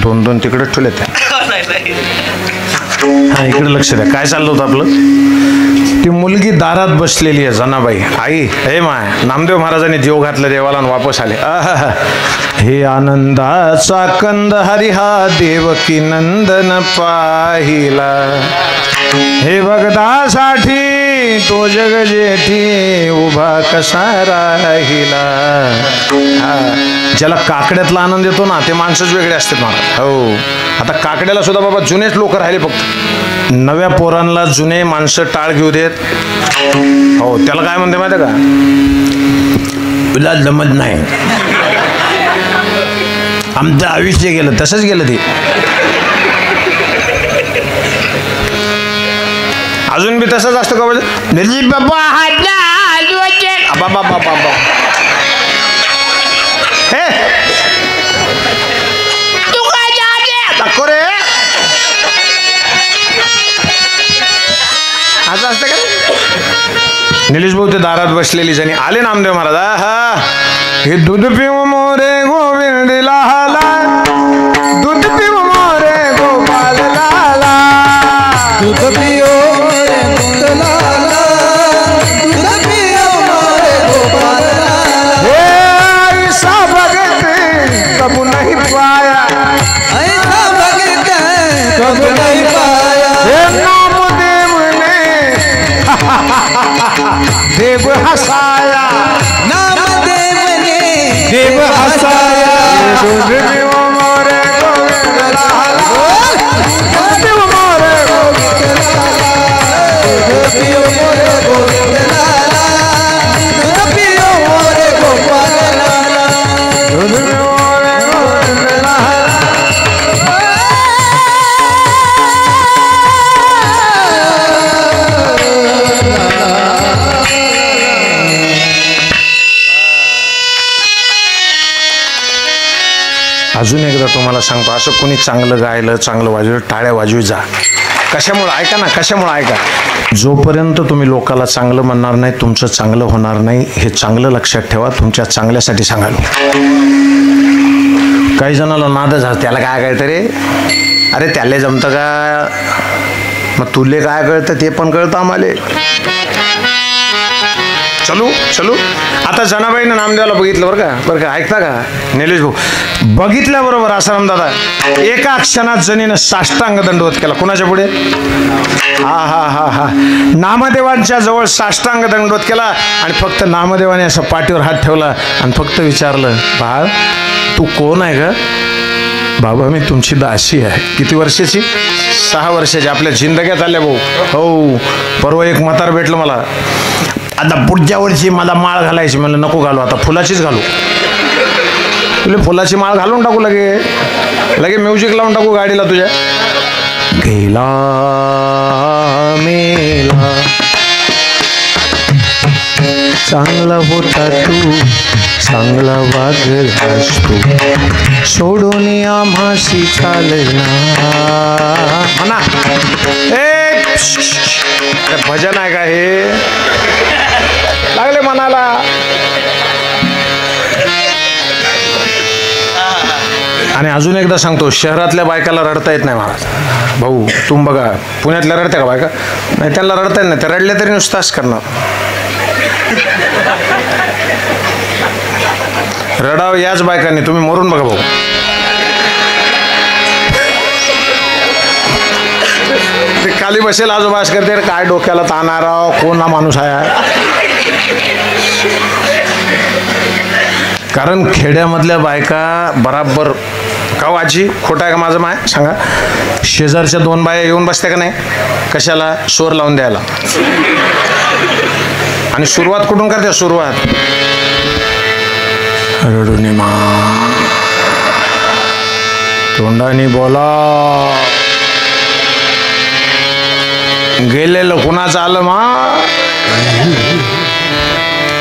2-2 तिकडे ठेवले त्या. हा इकडे लक्ष द्या. काय चाललं होतं आपलं? ती मुलगी दारात बसलेली आहे, जनाबाई. आई हे माय, नामदेव महाराजांनी जीव घातलं देवाला आणि वापस आले. हे आनंदाचा कंद हरी हा देवकी नंदन पाहिला, हे भगतासाठी तो जग जेठी उभा कसा राहिला. ज्याला काकड्यातला आनंद येतो ना ते माणसंच वेगळे असतात महाराज. हो, आता काकड्याला सुद्धा बाबा जुनेच लोक राहिले, फक्त नव्या पोरांना जुने माणसं टाळ घेऊ देत. हो, त्याला काय म्हणते माहिती का? तुला जमत नाही. आमचं आयुष्य गेलं, तसंच गेलं ते. अजून बी तसंच असतं का? बाबा हे तू काय नको रे, असं असतं का? निलेश भाऊ ते दारात बसलेली जणी आले नामदेव महाराज. हा हे दूध पिऊ मोरे गोविंद लाला, दूध पिऊ मोरे गोपाल लाला, दूध पिऊ मोरे गोविंद लाला, दूध पिऊ मोरे गोपाल लाला. हे ऐसा भगत कब नहीं पाया, ऐसा भगत कब नहीं पाया. हे नामदेव ने देव हसाया, नामदेव ने देव हसाया. तुम्हाला सांगतो, असं कोणी चांगलं गायलं, चांगलं वाजवलं, टाळ्या वाजवी जा. कशामुळं ऐका ना, कशामुळं ऐका. जोपर्यंत तुम्ही लोकाला चांगलं म्हणणार नाही, तुमचं चांगलं होणार नाही. हे चांगलं लक्षात ठेवा. तुमच्या चांगल्यासाठी सांगाल. काही जणाला नादच झाला, त्याला काय कळतं रे, अरे त्याला जमतं का, मग तुले काय कळतं ते पण कळतं आम्हाला. चलू चलू. आता जनाबाईनं नामदेवाला बघितलं बरं का ऐकता का निलेश भाऊ, बघितल्याबरोबर आसाराम दादा एका क्षणात जणीनं साष्टांग दंडवत केला. कुणाच्या पुढे? हा हा हा हा नामदेवांच्या जवळ साष्टांग दंडवत केला आणि फक्त नामदेवाने असं पाठीवर हात ठेवला आणि फक्त विचारलं, बाळ तू कोण आहे ग? बाबा मी तुमची दासी आहे. किती वर्षाची? 6 वर्षाची. आपल्या जिंदग्यात आल्या भाऊ. हो, परवा एक म्हातार भेटलं मला, आता पुढच्या वर्षी मला माळ घालायची. म्हणलं नको घालू, आता फुलाचीच घालू. तुला फुलाची माळ घालून टाकू, लगे म्युझिक लावून टाकू गाडीला तुझ्या. गेला मेला चांगला होता तू, चांगला वागलास तू, सोडून आम्हाशी चालना. म्हणा ए भजन आहे का हे? लागले म्हणाला. आणि अजून एकदा सांगतो, शहरातल्या बायकाला रडता येत नाही महाराज. भाऊ तुम्ही बघा, पुण्यातल्या रडत्या का बायका? नाही, त्यांना रडता येत नाही. त्या रडल्या तरी नुसताच करणार. रडाव याच बायकांनी, तुम्ही मरून बघा भाऊ. ते खाली बसेल आजोबास करते, काय डोक्याला ताना राव, कोण हा माणूस आहे. कारण खेड्यामधल्या बायका बराबर का आजी, खोटा आहे का माझं माय सांगा? शेजारच्या 2 बाया येऊन बसत्या का नाही? कशाला? शोर लावून द्यायला. आणि सुरुवात कुठून करते? सुरुवात रडून मा तोंडाने बोला. गेलेलं कुणाचं आलं मा?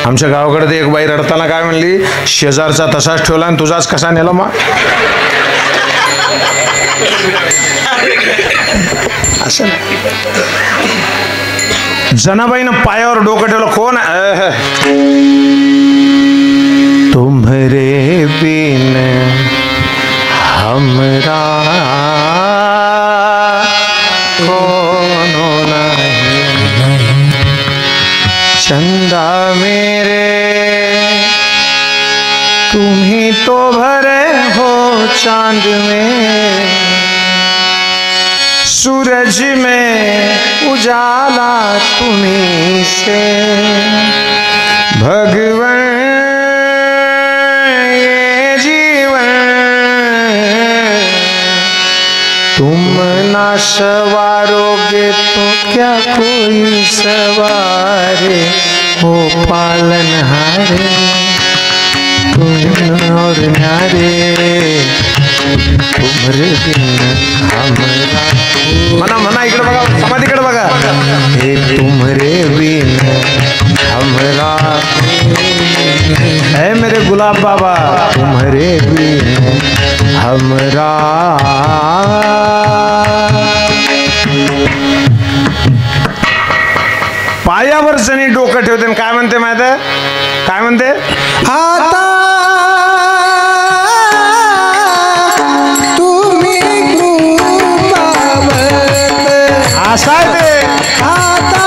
आमच्या गावाकडे ते एक बाई रडताना काय म्हणली, शेजारचा तसाच ठेवला आणि तुझाच कसा नेला मा? असं जनाबाईनं पायावर डोकं ठेवलं. कोण? तुम्हारे बिन हमरा कोनो नहीं, चंदा मेरे तुम ही तो भरे हो चांद में, सूरज में उजाला तुम्हीं से, भगवन ये जीवन तुम ना सवारोगे तो क्या कोई सवारे, हो पालनहारे तुम और नारे, तुम्हारे बिन हमरा. म्हणा इकडे बघा, समाधीकडे बघा. हे तुम्हारे बिन हमरा, है मेरे गुलाब बाबा, तुम्हारे बिन हमरा. पायावर जणी डोकं ठेवते. काय म्हणते माहिती आहे? काय म्हणते? आता तुम्ही असा आहे. आता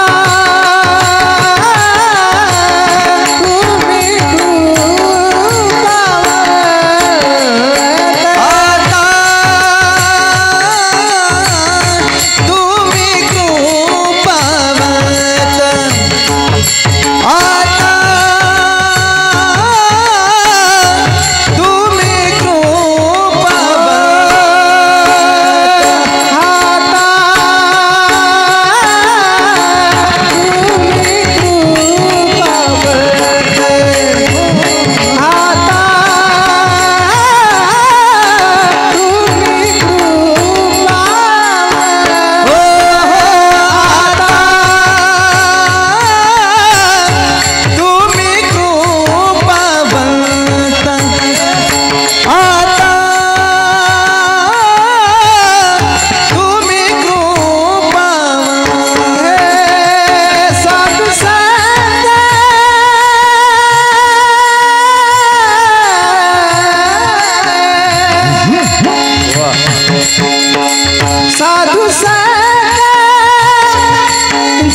साधू संत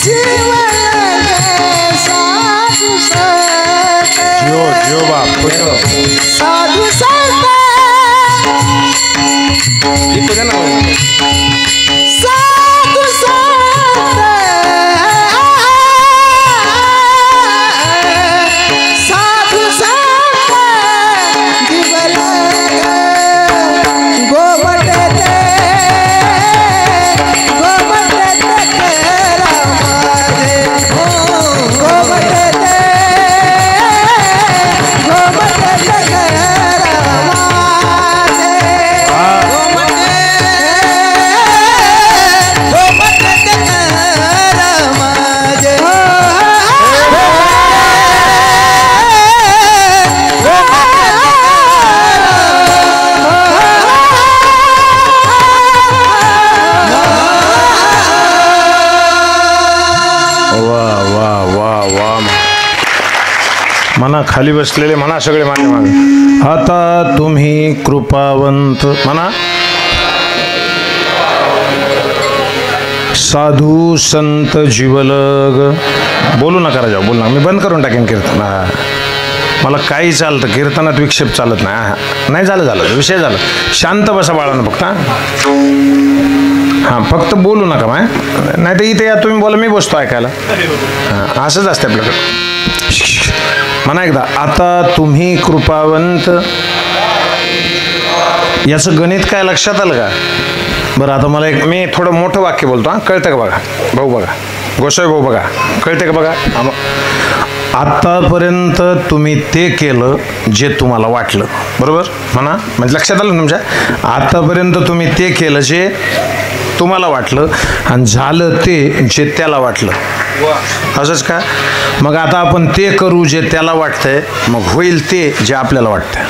जीवन साधू संत जो बाप साधू संत साधू संत साधू संत जीवन गोमट दे रामादे गोमट दे म्हणा खाली बसलेले म्हणा सगळे माझ्या मागे. आता तुम्ही कृपावंत म्हणा. साधू संत जीवलग. बोलू नका राजा, बोलू नका. मी बंद करून टाकेन कीर्तन. मला काही चालतं, कीर्तनात विक्षेप चालत नाही. नाही झालं विषय झाला. शांत बसा बाळानं फक्त. हां फक्त बोलू नका माय. नाही तर इथे या तुम्ही बोला, मी बसतो ऐकायला. हां असंच असतं आपल्याकडं. म्हणा एकदा. आता तुम्ही कृपावंत. याचं गणित काय लक्षात आलं का? बरं आता मला मी थोडं मोठं वाक्य बोलतो. हां कळतं का बघा भाऊ, बघा गोसाई भाऊ, बघा कळतं का बघा. आतापर्यंत तुम्ही ते केलं जे तुम्हाला वाटलं. बरोबर म्हणा, म्हणजे लक्षात आलं तुमच्या. आतापर्यंत तुम्ही ते केलं जे तुम्हाला वाटलं आणि झालं ते जे त्याला वाटलं. असंच का? मग आता आपण ते करू जे त्याला वाटतंय, मग होईल ते जे आपल्याला वाटतंय.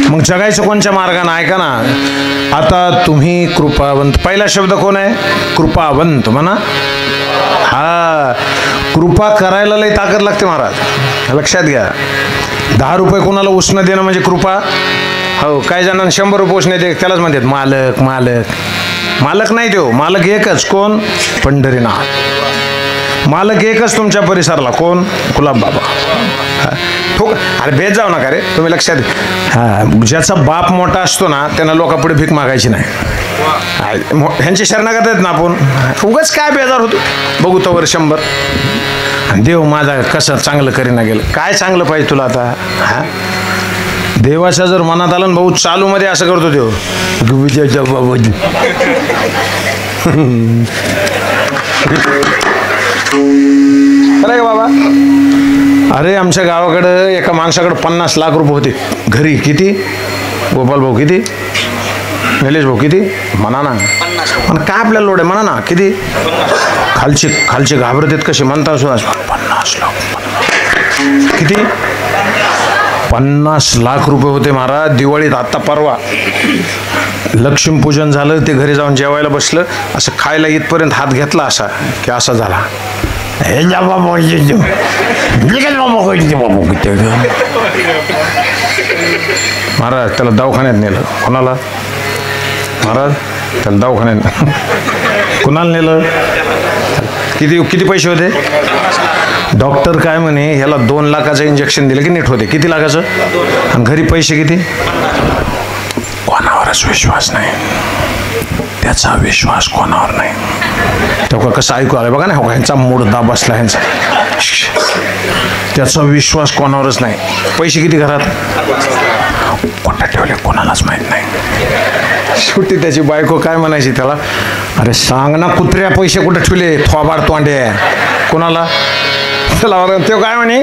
मग जगायचं कोणत्या मार्गाने? ऐका ना. आता तुम्ही कृपावंत. पहिला शब्द कोण आहे? कृपावंत म्हणा. हा कृपा करायला लई ताकद लागते महाराज, लक्षात घ्या. 10 रुपये कोणाला उसणं देणं म्हणजे कृपा. हो काही जणांना 100 रुपये उसणे दे, त्यालाच म्हणतात मालक. मालक नाही देऊ. मालक एकच. कोण? पंढरीनाथ. मालक एकच तुमच्या परिसराला. कोण? गुलाब बाबा. ठोक. अरे भेट जाऊ नका रे, तुम्ही लक्षात. हा ज्याचा बाप मोठा असतो ना त्यांना लोकांपुढे भीक मागायची नाही. ह्यांची शरणागत आहेत ना आपण. उगाच काय बेजार होतो. बघू तवर 100. देव माझा कसं चांगलं करीना गेलं. काय चांगलं पाहिजे तुला आता? हा देवाच्या जर मनात आलं ना भाऊ, चालू मध्ये असं करतो देव. खरं बाबा. अरे आमच्या गावाकडं एका माणसाकडे 50 लाख रुपये होते घरी. किती? गोपाल भाऊ किती? निलेश भाऊ किती? म्हणा ना. पण काय आपल्याला लोड आहे म्हणा ना. किती? खालचे घाबरत आहेत कसे म्हणता सुद्धा. 50 लाख. किती? 50 लाख रुपये होते महाराज. दिवाळीत आत्ता परवा लक्ष्मीपूजन झालं. ते घरी जाऊन जेवायला बसलं. असं खायला इथपर्यंत हात घेतला असा की असा झाला. हे महाराज त्याला दवाखान्यात नेलं. कोणाला? महाराज त्याला दवाखान्यात कुणाला नेलं? किती पैसे होते? डॉक्टर काय म्हणे, ह्याला 2 लाखाचं इंजेक्शन दिलं की नीट होते. किती लाखाचं? आणि घरी पैसे किती? कोणावरच विश्वास नाही. त्याचा विश्वास कोणावर नाही. तेव्हा कसं ऐकू आलं बघा ना. हो ह्यांचा मुडदा बसला ह्यांचा. त्याचा विश्वास कोणावरच नाही. पैसे किती घरात? कोणता ठेवले कोणालाच माहित नाही. शेवटी त्याची बायको काय म्हणायची त्याला, अरे सांग ना कुत्र्या पैसे कुठे ठेवले थोबाड तोंडे. कोणाला? त्याला ते काय म्हणे,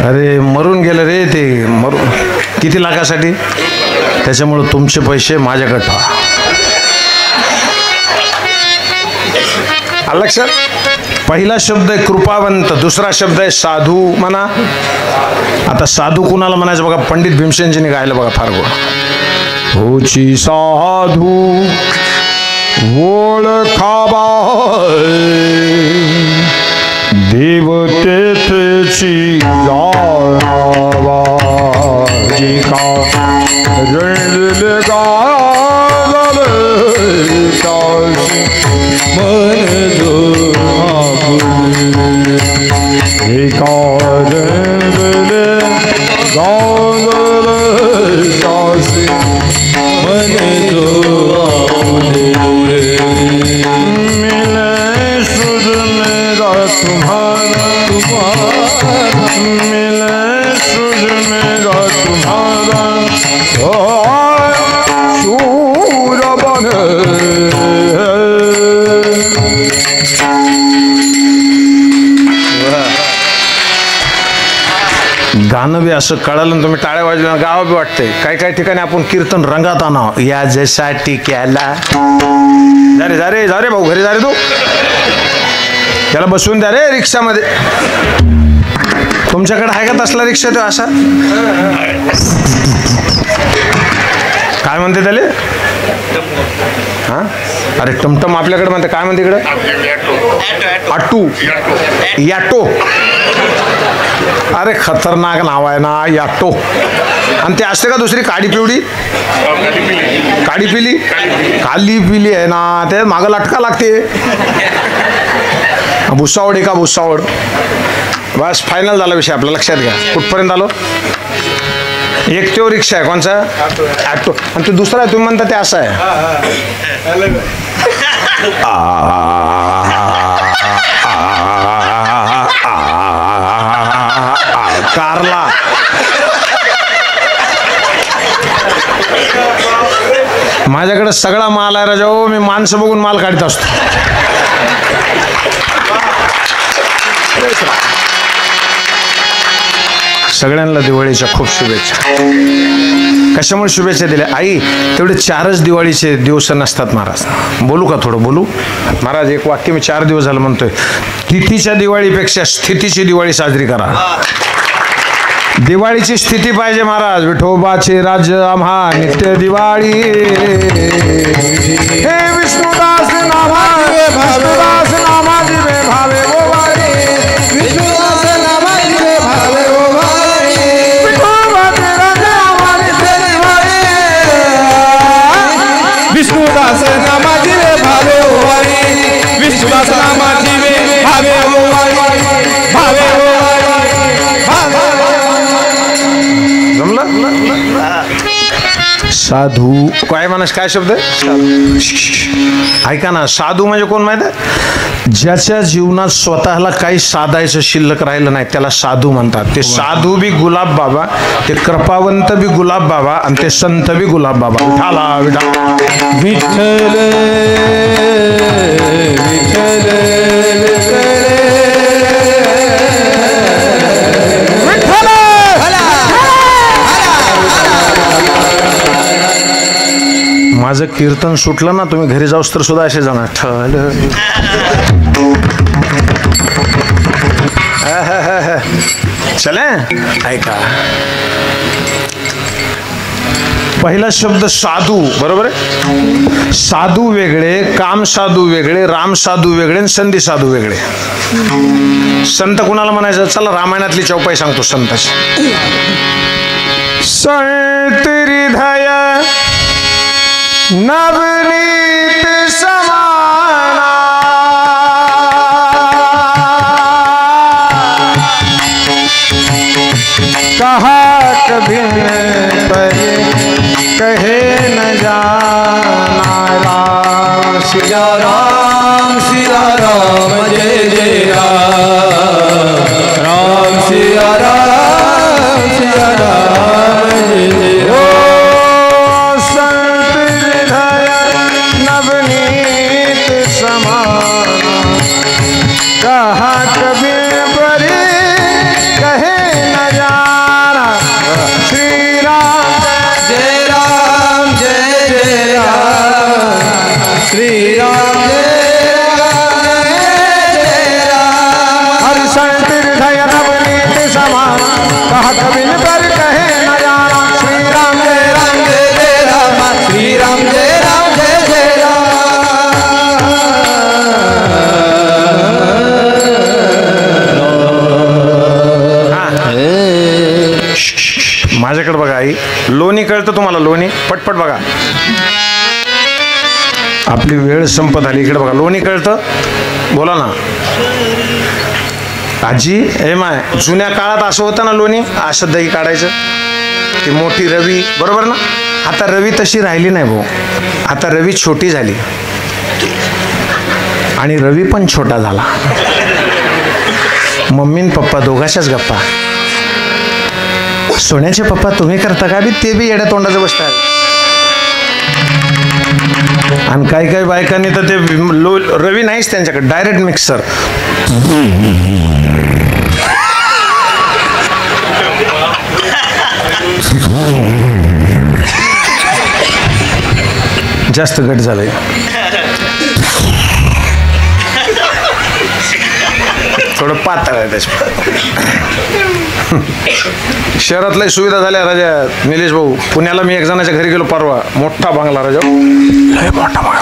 अरे मरून गेलं रे ते. मरून किती लाखासाठी? त्याच्यामुळे तुमचे पैसे माझ्याकडे ठेवा. लक्षात. पहिला शब्द आहे कृपावंत. दुसरा शब्द आहे साधू म्हणा. आता साधू कुणाला म्हणायचं बघा. पंडित भीमसेनजीने गायलं बघा फार गोड. होची साधू ओळखावा देवतेची जावा जी का रंगले गाले काशी मन जो आपुले एका रंगले गाले काशी मन जो आपुले मिले सुध मेरा तुम्हारा मिले सुध मेरा तुम्हारा सूर बने गाणं बी असं कळालं तुम्ही टाळ्या वाजवल्या गाव बी वाटतंय. काही काही ठिकाणी आपण कीर्तन रंगात आणा या जसा टिक्याला जा रे भाऊ घरी जा रे तू त्याला बसवून द्या रे रिक्षामध्ये. तुमच्याकडे आहे का तसला रिक्षा तो असा काय म्हणते त्याले हा अरे टमटम आपल्याकडे म्हणते काय म्हणते इकडे आटू याटो अरे खतरनाक नाव आहे ना याटो. आणि ते असते का दुसरी काडी पिवडी काडी पिली काली पिली आहे ना ते मागं लटका लागते भुसावड का भुसावड. बस फायनल झाला विषय आपला लक्षात घ्या. कुठपर्यंत आलो. एक तो रिक्षा आहे कोणचा ॲटो आणि तो दुसरा आहे तुम्ही म्हणता ते असं आहे कारला. माझ्याकडे सगळा माल आहे राजा. मी माणसं बघून माल काढत असतो. सगळ्यांना दिवाळीच्या खूप शुभेच्छा. कशामुळे शुभेच्छा दिल्या आई तेवढे 4च दिवाळीचे दिवस नसतात महाराज. बोलू का थोडं बोलू महाराज. एक वाक्य मी 4 दिवस झालं म्हणतोय. तिथीच्या दिवाळीपेक्षा स्थितीची दिवाळी साजरी करा. दिवाळीची स्थिती पाहिजे महाराज. विठोबाचे राज्य आम्हा नित्य दिवाळी. हे विष्णुदास नामा विष्णुदास नामा दिवे भावे ओवाळी. विष्णुदास नामा दिवे भावे ओवाळी. विठोबाचे राज्य आम्हा नित्य दिवाळी. विष्णुदास नामा दिवे भावे ओवाळी. विष्णुदास नामा दिवे भावे ओवाळी. भावे साधू काय माणूस काय शब्द ऐका ना. साधू म्हणजे कोण माहिती आहे. ज्याच्या जीवनात स्वतःला काही साधायचं शिल्लक राहिलं नाही त्याला साधू म्हणतात. ते साधू बी गुलाब बाबा, ते कृपावंत बी गुलाब बाबा आणि ते संत बी गुलाब बाबा. विठाला विठा विठ्ठल विठ्ठल माझं कीर्तन सुटलं ना तुम्ही घरी जाऊस तर सुद्धा असे जाणार ठल. चले ऐका. पहिला शब्द साधू बरोबर आहे. साधू वेगळे, काम साधू वेगळे, राम साधू वेगळे आणि संधी साधू वेगळे. संत कुणाला म्हणायचं. चला रामायणातली चौपाई सांगतो संताची. संत हृदय नवनीत समाना कहा कभी परे कहे न जाना. राम सिया राम जय जय राम सिया राम जय जय. कहा कभी बरे कहे न जाना. श्री राम जय राम जय जय राम. श्री राम जय राम. हर संत हृदय नवनीत समान कहा कभी पर कहे न जाना. श्री राम जय राम. श्री राम जय राम जय जय राम. लोणी कळतं तुम्हाला? लोणी पटपट बघा, आपली वेळ संपत आली. इकडे बघा, लोणी कळतं? बोला ना आजी. हे माय, जुन्या काळात असं होतं ना, लोणी असं दही काढायचं, ती मोठी रवी, बरोबर ना? आता रवी तशी राहिली नाही भाऊ, आता रवी छोटी झाली आणि रवी पण छोटा झाला. मम्मी न पप्पा दोघाच्याच गप्पा. सोन्याचे पप्पा तुम्ही करता का? बी ते बी येड्या तोंडाचं बसतात. आणि काही काही बायकांनी तर ते रवी नाहीच त्यांच्याकडे, डायरेक्ट मिक्सर. जास्त घट झालंय. थोडं पातळ आहे त्याच्या. शहरातल्या सुविधा झाल्या राजा निलेश भाऊ. पुण्याला मी एक जणाच्या घरी गेलो परवा, मोठा बंगला राजा, मोठा बंगला.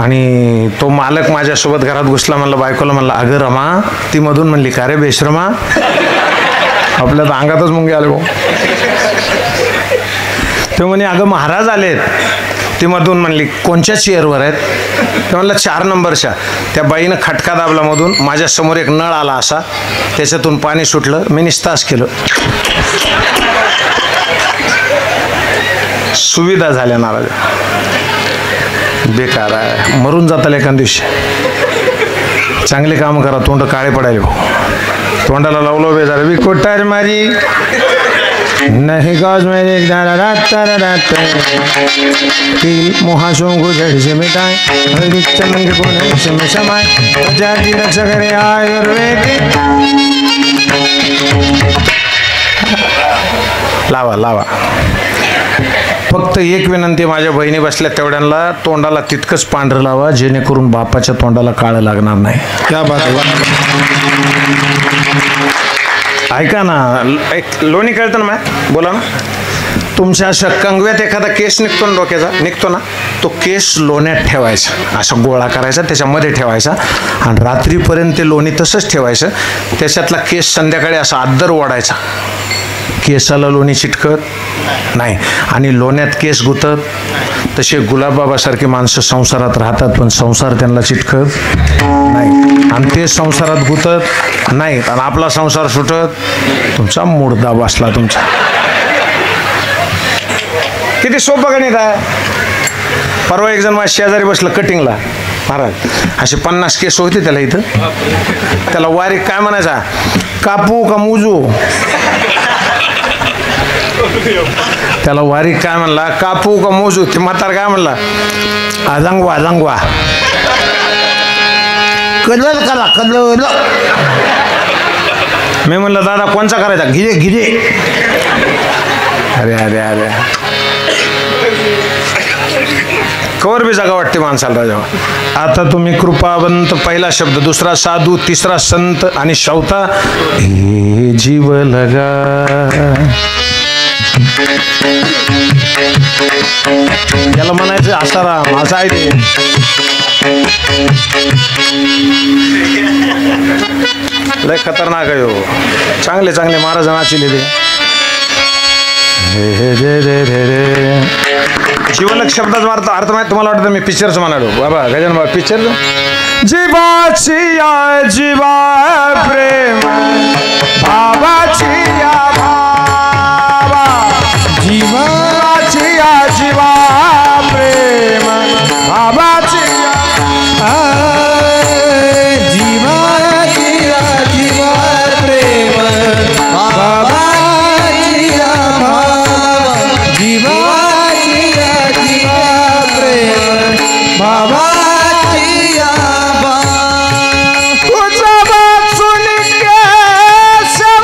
आणि तो मालक माझ्यासोबत घरात घुसला. म्हणलं बायकोला, म्हणलं अगं रमा. ती मधून म्हणली का रे बेशरमा, आपल्या तर अंगातच मुंगे आले भाऊ. ते म्हणे अगं महाराज आलेत. ती मधून म्हणली कोणत्या चेअरवर आहेत? ते म्हणलं 4 नंबरच्या. त्या बाईनं खटका दाबला मधून. माझ्या समोर एक नळ आला असा, त्याच्यातून पाणी सुटलं. मी निस्तास केलं. सुविधा झाल्या ना राजा. बेकार आहे, मरून जाताल एखाद दिवशी. चांगले काम करा, तोंड काळे पडायले भाऊ. तोंडाला लावलं बेजार बी कोटार मारी नहीं गौज मेरे मुहासों को जड़ से मिटाए, चमन के कोने में समाए, प्रजा की रक्षा करे आयुर्वेदिक. लावा लावा. फक्त एक विनंती, माझ्या बहिणी बसल्या तेवढ्यांना तोंडाला तितकंच पांढरं लावा, जेणेकरून बापाच्या तोंडाला काळं लागणार नाही. क्या बात आहे. ऐका ना, एक लोणी कळतं ना मॅ, बोला ना. तुमच्या अशा कंगव्यात एखादा केस निघतो ना, डोक्याचा निघतो ना, तो केस लोण्यात ठेवायचा, असा गोळा करायचा, त्याच्यामध्ये ठेवायचा आणि रात्रीपर्यंत ते लोणी तसंच ठेवायचं. त्याच्यातला केस संध्याकाळी असा आदर ओढायचा. केसाला लोणी चिटकत नाही आणि लोण्यात केस गुतत. तसे गुलाबबाबासारखी माणसं संसारात राहतात, पण संसार त्यांना चिटकत नाही आणि ते संसारात गुतत नाहीत आणि आपला संसार सुटत. तुमचा मुर्दा बसला तुमचा. किती सोपं गणित आहे. परवा एक जण माझ्या शेजारी बसलं कटिंगला. महाराज असे 50 केस होते त्याला इथं. त्याला वारीक काय म्हणायचा, कापू का मुजू? त्याला वारीक काय म्हणला, कापू का मोजू? ते म्हातार काय म्हणला, अजंगवा अजंगवा. कलर करा कलर. मी म्हणलं दादा कोणचा करायचा? गिरे गिरे. अरे अरे अरे, कवर बी जागा वाटते माणसाला राजा. आता तुम्ही कृपावंत पहिला शब्द, दुसरा साधू, तिसरा संत आणि चौथा हे जीव लगा. याला म्हणायचं आसाराम, असं आहे ते. लय खतरनाक आहे हो. चांगले चांगले महाराज नाचिले ते. जीवलक शब्दाचा अर्थ माहिती तुम्हाला वाटतं? मी पिक्चरचं म्हणालो बाबा, गजानन बाबा पिक्चर. जीवाची या जीवा प्रेम, भावाची या भावा, जीवाची या जीवा प्रेम, भावाची जीवाची या जीवा प्रेम, भावाची या भावा, जीवाची या जीवा प्रेम, भावाची या भावा. तुझा वाचून केशवानुना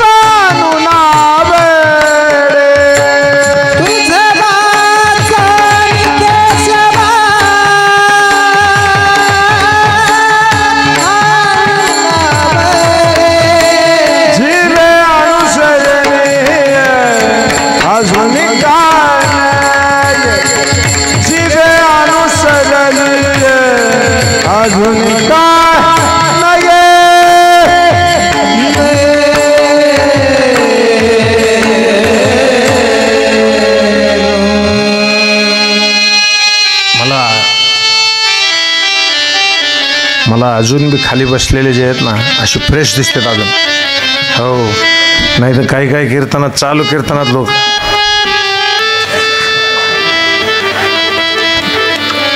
अजून बी खाली बसलेले जे आहेत ना असे फ्रेश दिसतात अजून. हो, नाही तर काही काही कीर्तनात, चालू कीर्तनात लोक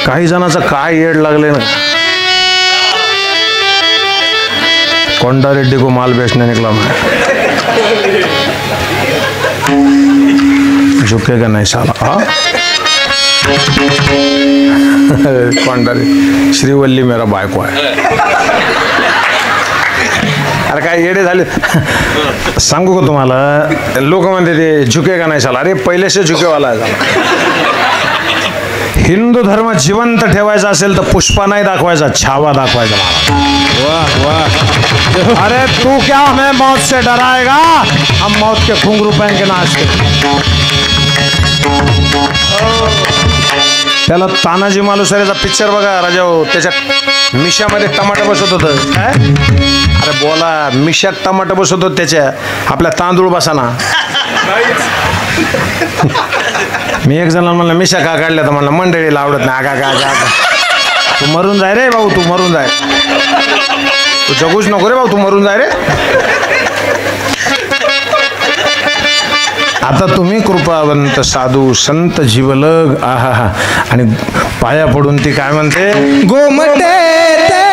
काही जणांचं काय येड लागले ना. कोंडा रेड्डी को माल बेचने निकला मैं, झुकेगा नहीं साला. हाँ कोंडा श्रीवल्ली मेरा बायको आहे. अरे काय येडे झाले. सांगू का तुम्हाला, लोक म्हणते ते झुकेगा नाही साला. अरे पहिलेसे झुकेवाला आहे झाला. हिंदू धर्म जिवंत ठेवायचा असेल तर पुष्पा नाही दाखवायचा, छावा दाखवायचा. वाह वाह. अरे तू क्या हमें मौत से डराएगा, हम मौत के घुंघरू पहन के नाचते. त्याला तानाजी मालुसरेचा पिक्चर बघा राजाओ, त्याच्यात मिशामध्ये टमाटर बसत होतं. काय अरे बोला, मिशात टमाटर बसत होत त्याच्या, आपल्या तांदूळ बसाना. मी एक जणांना म्हणलं मिशा का काढल्या, तर म्हणलं मंडळीला आवडत नाही. आगा का तू मरून जाय रे भाऊ, तू मरून जाय, तू जगूच नको रे भाऊ, तू मरून जाय रे. आता तुम्ही कृपावंत साधू संत जीवलग आहा हा. आणि पाया पडून ती काय म्हणते, गोमटे ते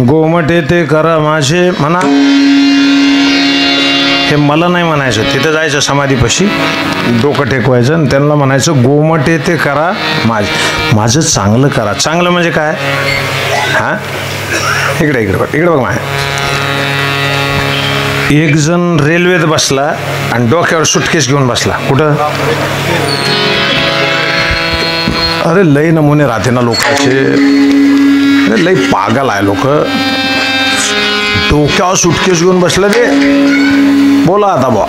गोमटे ते करा माझे म्हणा. हे मला नाही म्हणायचं, तिथं जायचं समाधीपाशी, डोकं टेकवायचं आणि त्यांना म्हणायचं गोमटे ते करा माझं चांगलं करा. चांगलं म्हणजे काय, हा इकडे इकडे बघ, इकडे बघ माझ्या. एक जण रेल्वेत बसला आणि डोक्यावर सुटकेस घेऊन बसला. कुठं, अरे लई नमुने राहते ना लोकांचे, लई पागल आहे लोक. डोक्यावर सुटकेस घेऊन बसलं ते, बोला आता बा.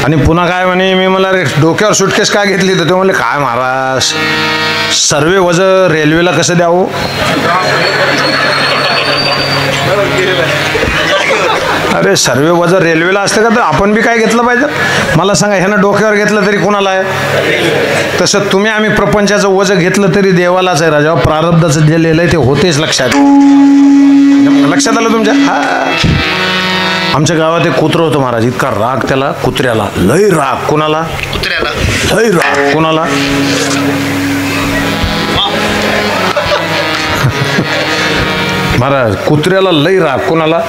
आणि पुन्हा काय म्हणे, मी मला डोक्यावर सुटकेस काय घेतली, तर ते म्हणले काय महाराज, सर्वे वज रेल्वेला कसं द्यावं. अरे सर्वे वजन रेल्वेला असते का, तर आपण बी काय घेतलं पाहिजे. मला सांगा, ह्यानं डोक्यावर घेतलं तरी कोणाला आहे, तसं तुम्ही आम्ही प्रपंचाचं वजन घेतलं तरी देवालाच आहे राजा. प्रारब्धाचं जे लिहिलंय ते होतेच लक्षात आलं तुमच्या. हा, आमच्या गावात एक कुत्रं होतं महाराज, इतका राग त्याला कुत्र्याला, लय राग. कोणाला, कुत्र्याला लय राग. कोणाला, महाराज कुत्र्याला लय राग. कोणाला,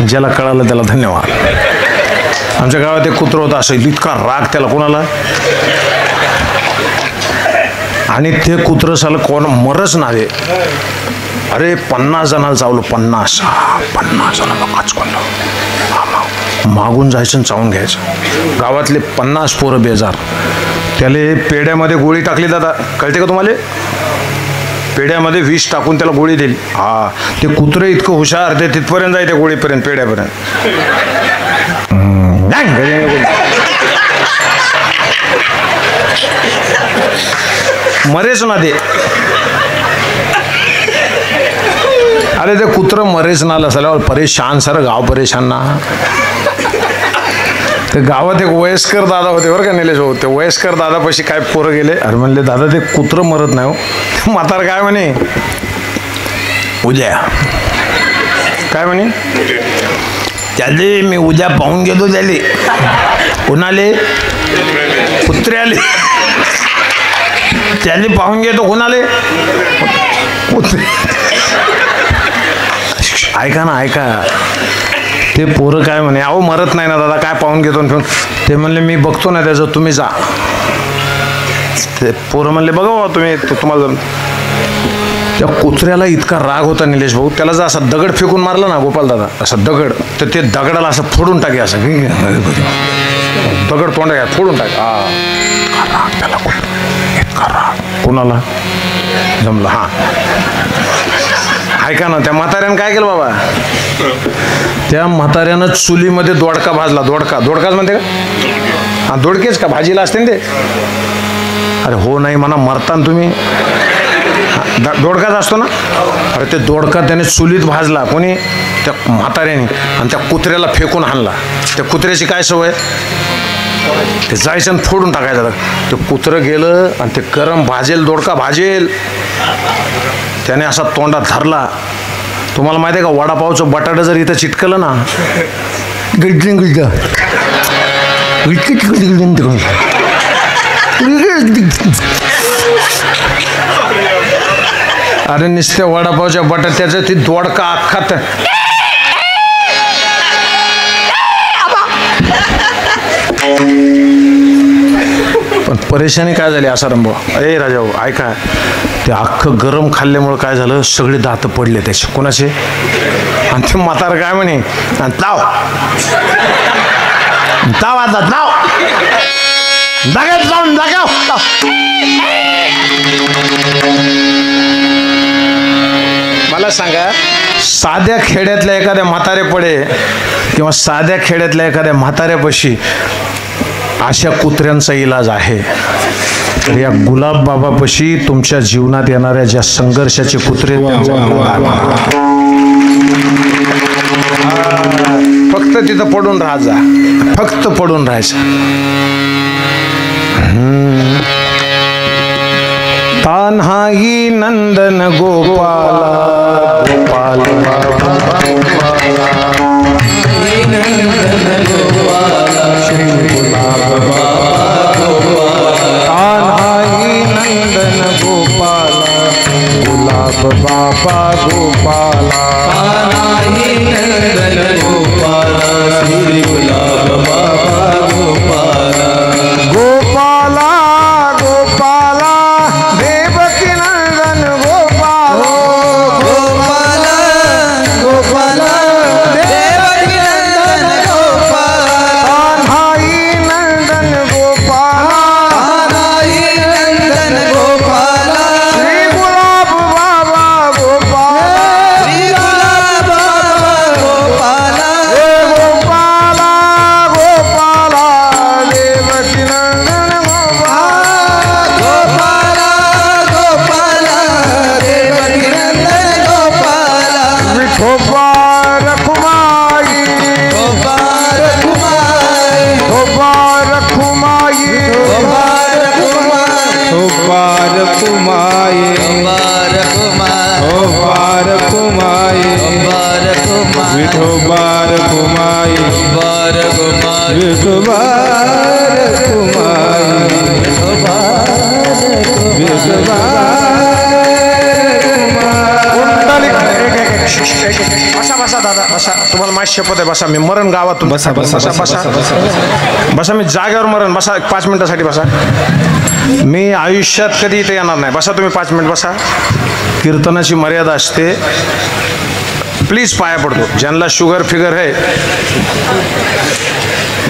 ज्याला कळालं त्याला धन्यवाद. आमच्या गावात एक कुत्रं होतं असं, इतका राग त्याला. कोणाला, आणि ते कुत्रं साला कोण मरच नावे. अरे 50 जणांना चावलं. 50 जणांना काचकोंड. मागून जायचं आणि चावून घ्यायचं. गावातले 50 पोरं बेजार. त्याले पेड्यामध्ये गोळी टाकली. दादा कळते का तुम्हाला? पेड्यामध्ये विष टाकून त्याला गोळी दिली. हा, ते कुत्रे इतकं हुशार, ते तिथपर्यंत जाय त्या गोळीपर्यंत, पेड्यापर्यंत. मरेच ना ते. अरे ते कुत्र मरेच ना असल्यावर परेशान, सर गाव परेशान ना. ते गावात एक वयस्कर दादा होते बरं का निलेश भाऊ. ते वयस्कर दादापाशी काय पोरं गेले. अरे म्हणले दादा ते कुत्र मरत नाही हो. म्हातार काय म्हणे, उद्या काय म्हणे, त्याले मी उद्या पाहून घेतो. त्याले कुणाले? कुत्रे आले. त्याले पाहून घेतो. कुणाले? कुत्रे. ऐका ना, ऐका. ते पोरं काय म्हणे, अहो मरत नाही ना दादा, काय पाहून घेतो. ते म्हणले मी बघतो ना त्याचं, तुम्ही जा. ते पोरं म्हणले बघा तुम्ही, तुम्हाला. त्या कुत्र्याला इतका राग होता निलेश भाऊ, त्याला जर असा दगड फेकून मारला ना गोपाल दादा, असं दगड, तर ते दगडाला असं फोडून टाके. असं दगड तोंडा फोडून टाक. त्याला इतका राग. कोणाला जमलं? हा, ऐका ना. त्या म्हाताऱ्यानं काय केलं बाबा, त्या म्हाताऱ्यानं चुलीमध्ये दोडका भाजला. दोडकाच म्हणते का? हा, दोडकेच का? भाजीला असते ना ते. अरे हो नाही म्हणा, मरता ना तुम्ही. दोडकाच असतो ना. अरे ते दोडका त्याने चुलीत भाजला. कोणी? त्या म्हाताऱ्याने. आणि त्या कुत्र्याला फेकून हाणला. त्या कुत्र्याची काय सवय, ते जायचं आणि फोडून टाकायचं. ते कुत्रं गेलं आणि ते गरम भाजेल दोडका भाजेल, त्याने असा तोंडात धरला. तुम्हाला माहिती आहे का, वडापावचं बटाटा जर इथं चिटकलं ना, अरे नुसत्या वडापावच्या बटाट्याचं ती दोडका अख्खा. पण परेशानी काय झाली असा रंभ. ए राजा भाऊ ऐका, ते अख्खं गरम खाल्ल्यामुळं काय झालं, सगळे दात पडले त्याचे. कोणाचे? आणि ते म्हातार काय म्हणे, ताव ताव आता ताव दागत जाऊन दाखव. मला सांगा, साध्या खेड्यातल्या एखाद्या म्हातारेपडे किंवा साध्या खेड्यातल्या एखाद्या म्हाताऱ्यापाशी अशा कुत्र्यांचा इलाज आहे. तर या गुलाब बाबापाशी तुमच्या जीवनात येणाऱ्या ज्या संघर्षाचे कुत्रे, फक्त तिथं पडून राहा जा, फक्त पडून राहायचं. तान्हाई नंदन गोपाला गोपाल श्री गुलाब तान्हाई नंदन गोपाला गुलाब बाबा गोपाला तान्हाई नंदन गोपाला श्री गुलाब बाबा गोपाला गोपाला गोपाला देवकी नंदन गोपाला गोपाला गोपाला देवकी नंदन गोपाला तान्हाई नंदन गोपाला तान्हाई नंदन गोपाला श्री गुलाब बाबा गोपाला श्री गुलाब बाबा गोपाला गोपाला गोपाला देवकी नंदन गोपाला गोपाला देवकी नंदन गोपाला विठोबा रखुमाई विठोबा रखुमाई विठोबा रखुमाई विठोबा रखुमाई विठोबा रखुमाई विठोबा रखुमाई विठोबा बसा बसा दादा बसा, तुम्हाला माझी शपथ आहे. बसा, मी मरण गावातून. बसा बसा बसा बसा, मी जागेवर मरण. बसा 5 मिनिटासाठी बसा. मी आयुष्यात कधी इथे येणार नाही. बसा तुम्ही 5 मिनिट बसा. कीर्तनाची मर्यादा असते. प्लीज पाया पडतो. ज्यांना शुगर फिगर आहे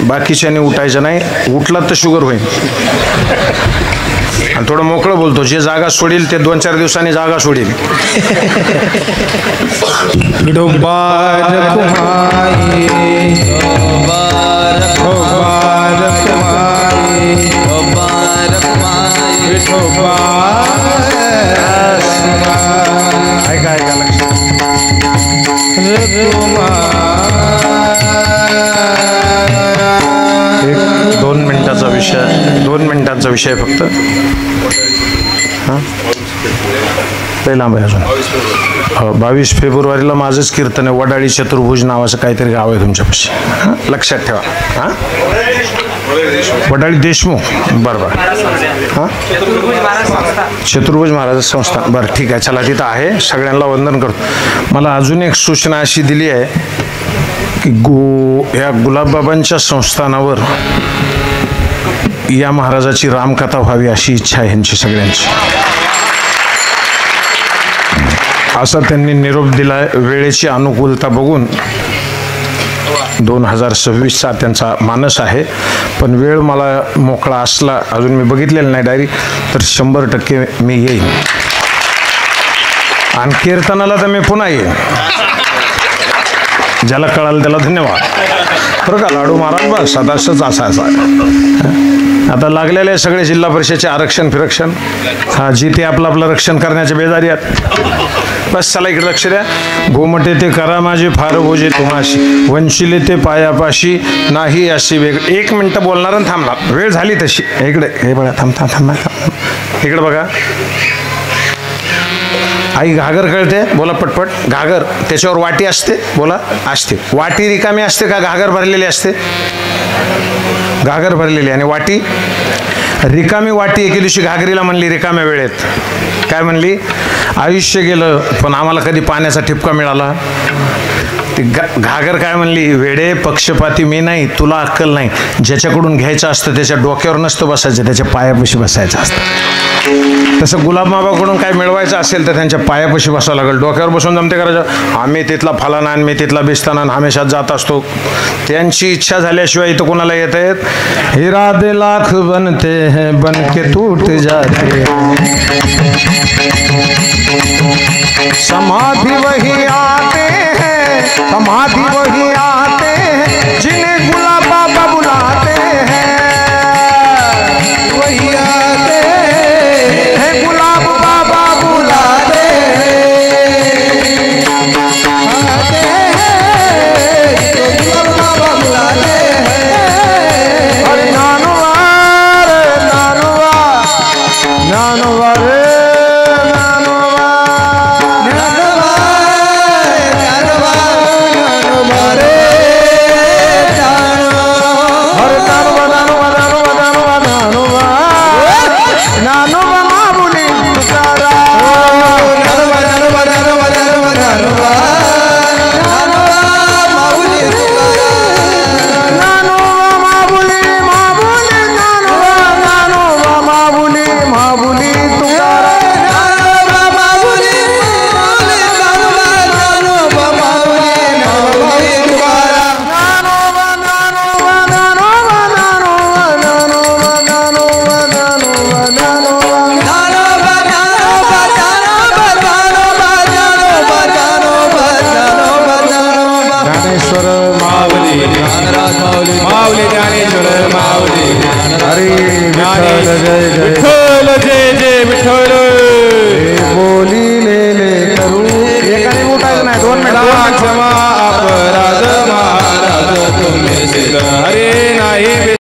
बाकीच्याने उठायचं नाही. उठला तर शुगर होईल. आणि थोडं मोकळं बोलतो. जे जागा सोडील ते 2-4 दिवसांनी जागा सोडील. ऐका ऐका एक 2 मिनिटाचा विषय, 2 मिनिटांचा विषय फक्त. हां ते लांब आहे अजून. 22 फेब्रुवारीला माझंच कीर्तन आहे. वडाळी चतुर्भुज नावाचं काहीतरी गाव आहे तुमच्यापाशी. हां लक्षात ठेवा. हां वडाळी देशमुख. बरं बरं. हां चतुर्भुज महाराज संस्थान. बरं ठीक आहे. चला तिथं आहे. सगळ्यांना वंदन करतो. मला अजून एक सूचना अशी दिली आहे की या गुलाबबाबांच्या संस्थानावर या महाराजाची रामकथा व्हावी अशी इच्छा आहे ह्यांची सगळ्यांची. असा त्यांनी निरोप दिला. वेळेची अनुकूलता बघून 2026चा त्यांचा मानस आहे. पण वेळ मला मोकळा असला, अजून मी बघितलेलं नाही डायरी, तर 100% मी येईन. आणि कीर्तनाला तर मी पुन्हा येईन. ज्याला कळालं त्याला धन्यवाद. बरं का लाडू महाराज. बस आता असंच असा आता लागलेले आहे सगळे जिल्हा परिषदेचे आरक्षण फिरक्षण. हा जिथे आपलं आपलं रक्षण करण्याचे बेजारी आहेत. बस चला इकडे लक्ष द्या. घुमटे ते करा माझे फार भोजे तुम्हाशी, वंशिले ते पायापाशी नाही अशी वेग. 1 मिनिट बोलणार आणि थांबणार. वेळ झाली तशी. इकडे हे बघा. थांब थांब थांब थांब. इकडे बघा. आई घागर कळते. बोला पटपट. घागर त्याच्यावर वाटी असते. बोला असते. वाटी रिकामी असते का घागर भरलेली असते? घागर भरलेली. आणि वाटी रिकामी. वाटी एके दिवशी घागरीला म्हणली रिकाम्या वेळेत, काय म्हणली? आयुष्य गेलं पण आम्हाला कधी पाण्याचा ठिपका मिळाला. ती घागर काय म्हणली? वेडे पक्षपाती मी नाही, तुला अक्कल नाही. ज्याच्याकडून घ्यायचं असतं त्याच्या डोक्यावर नसतं बसायचं, त्याच्या पायापाशी बसायचं असतं. तसं गुलाबबाबाकडून काय मिळवायचं असेल तर त्यांच्या पायापाशी बसावं लागेल. डोक्यावर बसून जमते करायचं. आम्ही तिथला फलाना आणि मी तिथला बिस्ताना हमेशा जात असतो. त्यांची इच्छा झाल्याशिवाय इथं कोणाला येत आहेत? इरादे लाख बनते हैं बन के टूट जाते, समाधि वही आते हैं, समाधि वही आते हैं जिन्हें गुलाब बाबा बुलाते हैं. वही आते हैं गुलाब बाबा बुलाते हैं, आते हैं तो गुलाब बाबा बुलाते हैं. अरे नानुवार नानुवार नानुवार विठ्ठल जय जय विठ्ठल बोली ले ले करू. एकाने उठायचं नाही. 2 मिनिट. क्षमा अपराध महाराज तुम्ही हरे नाही.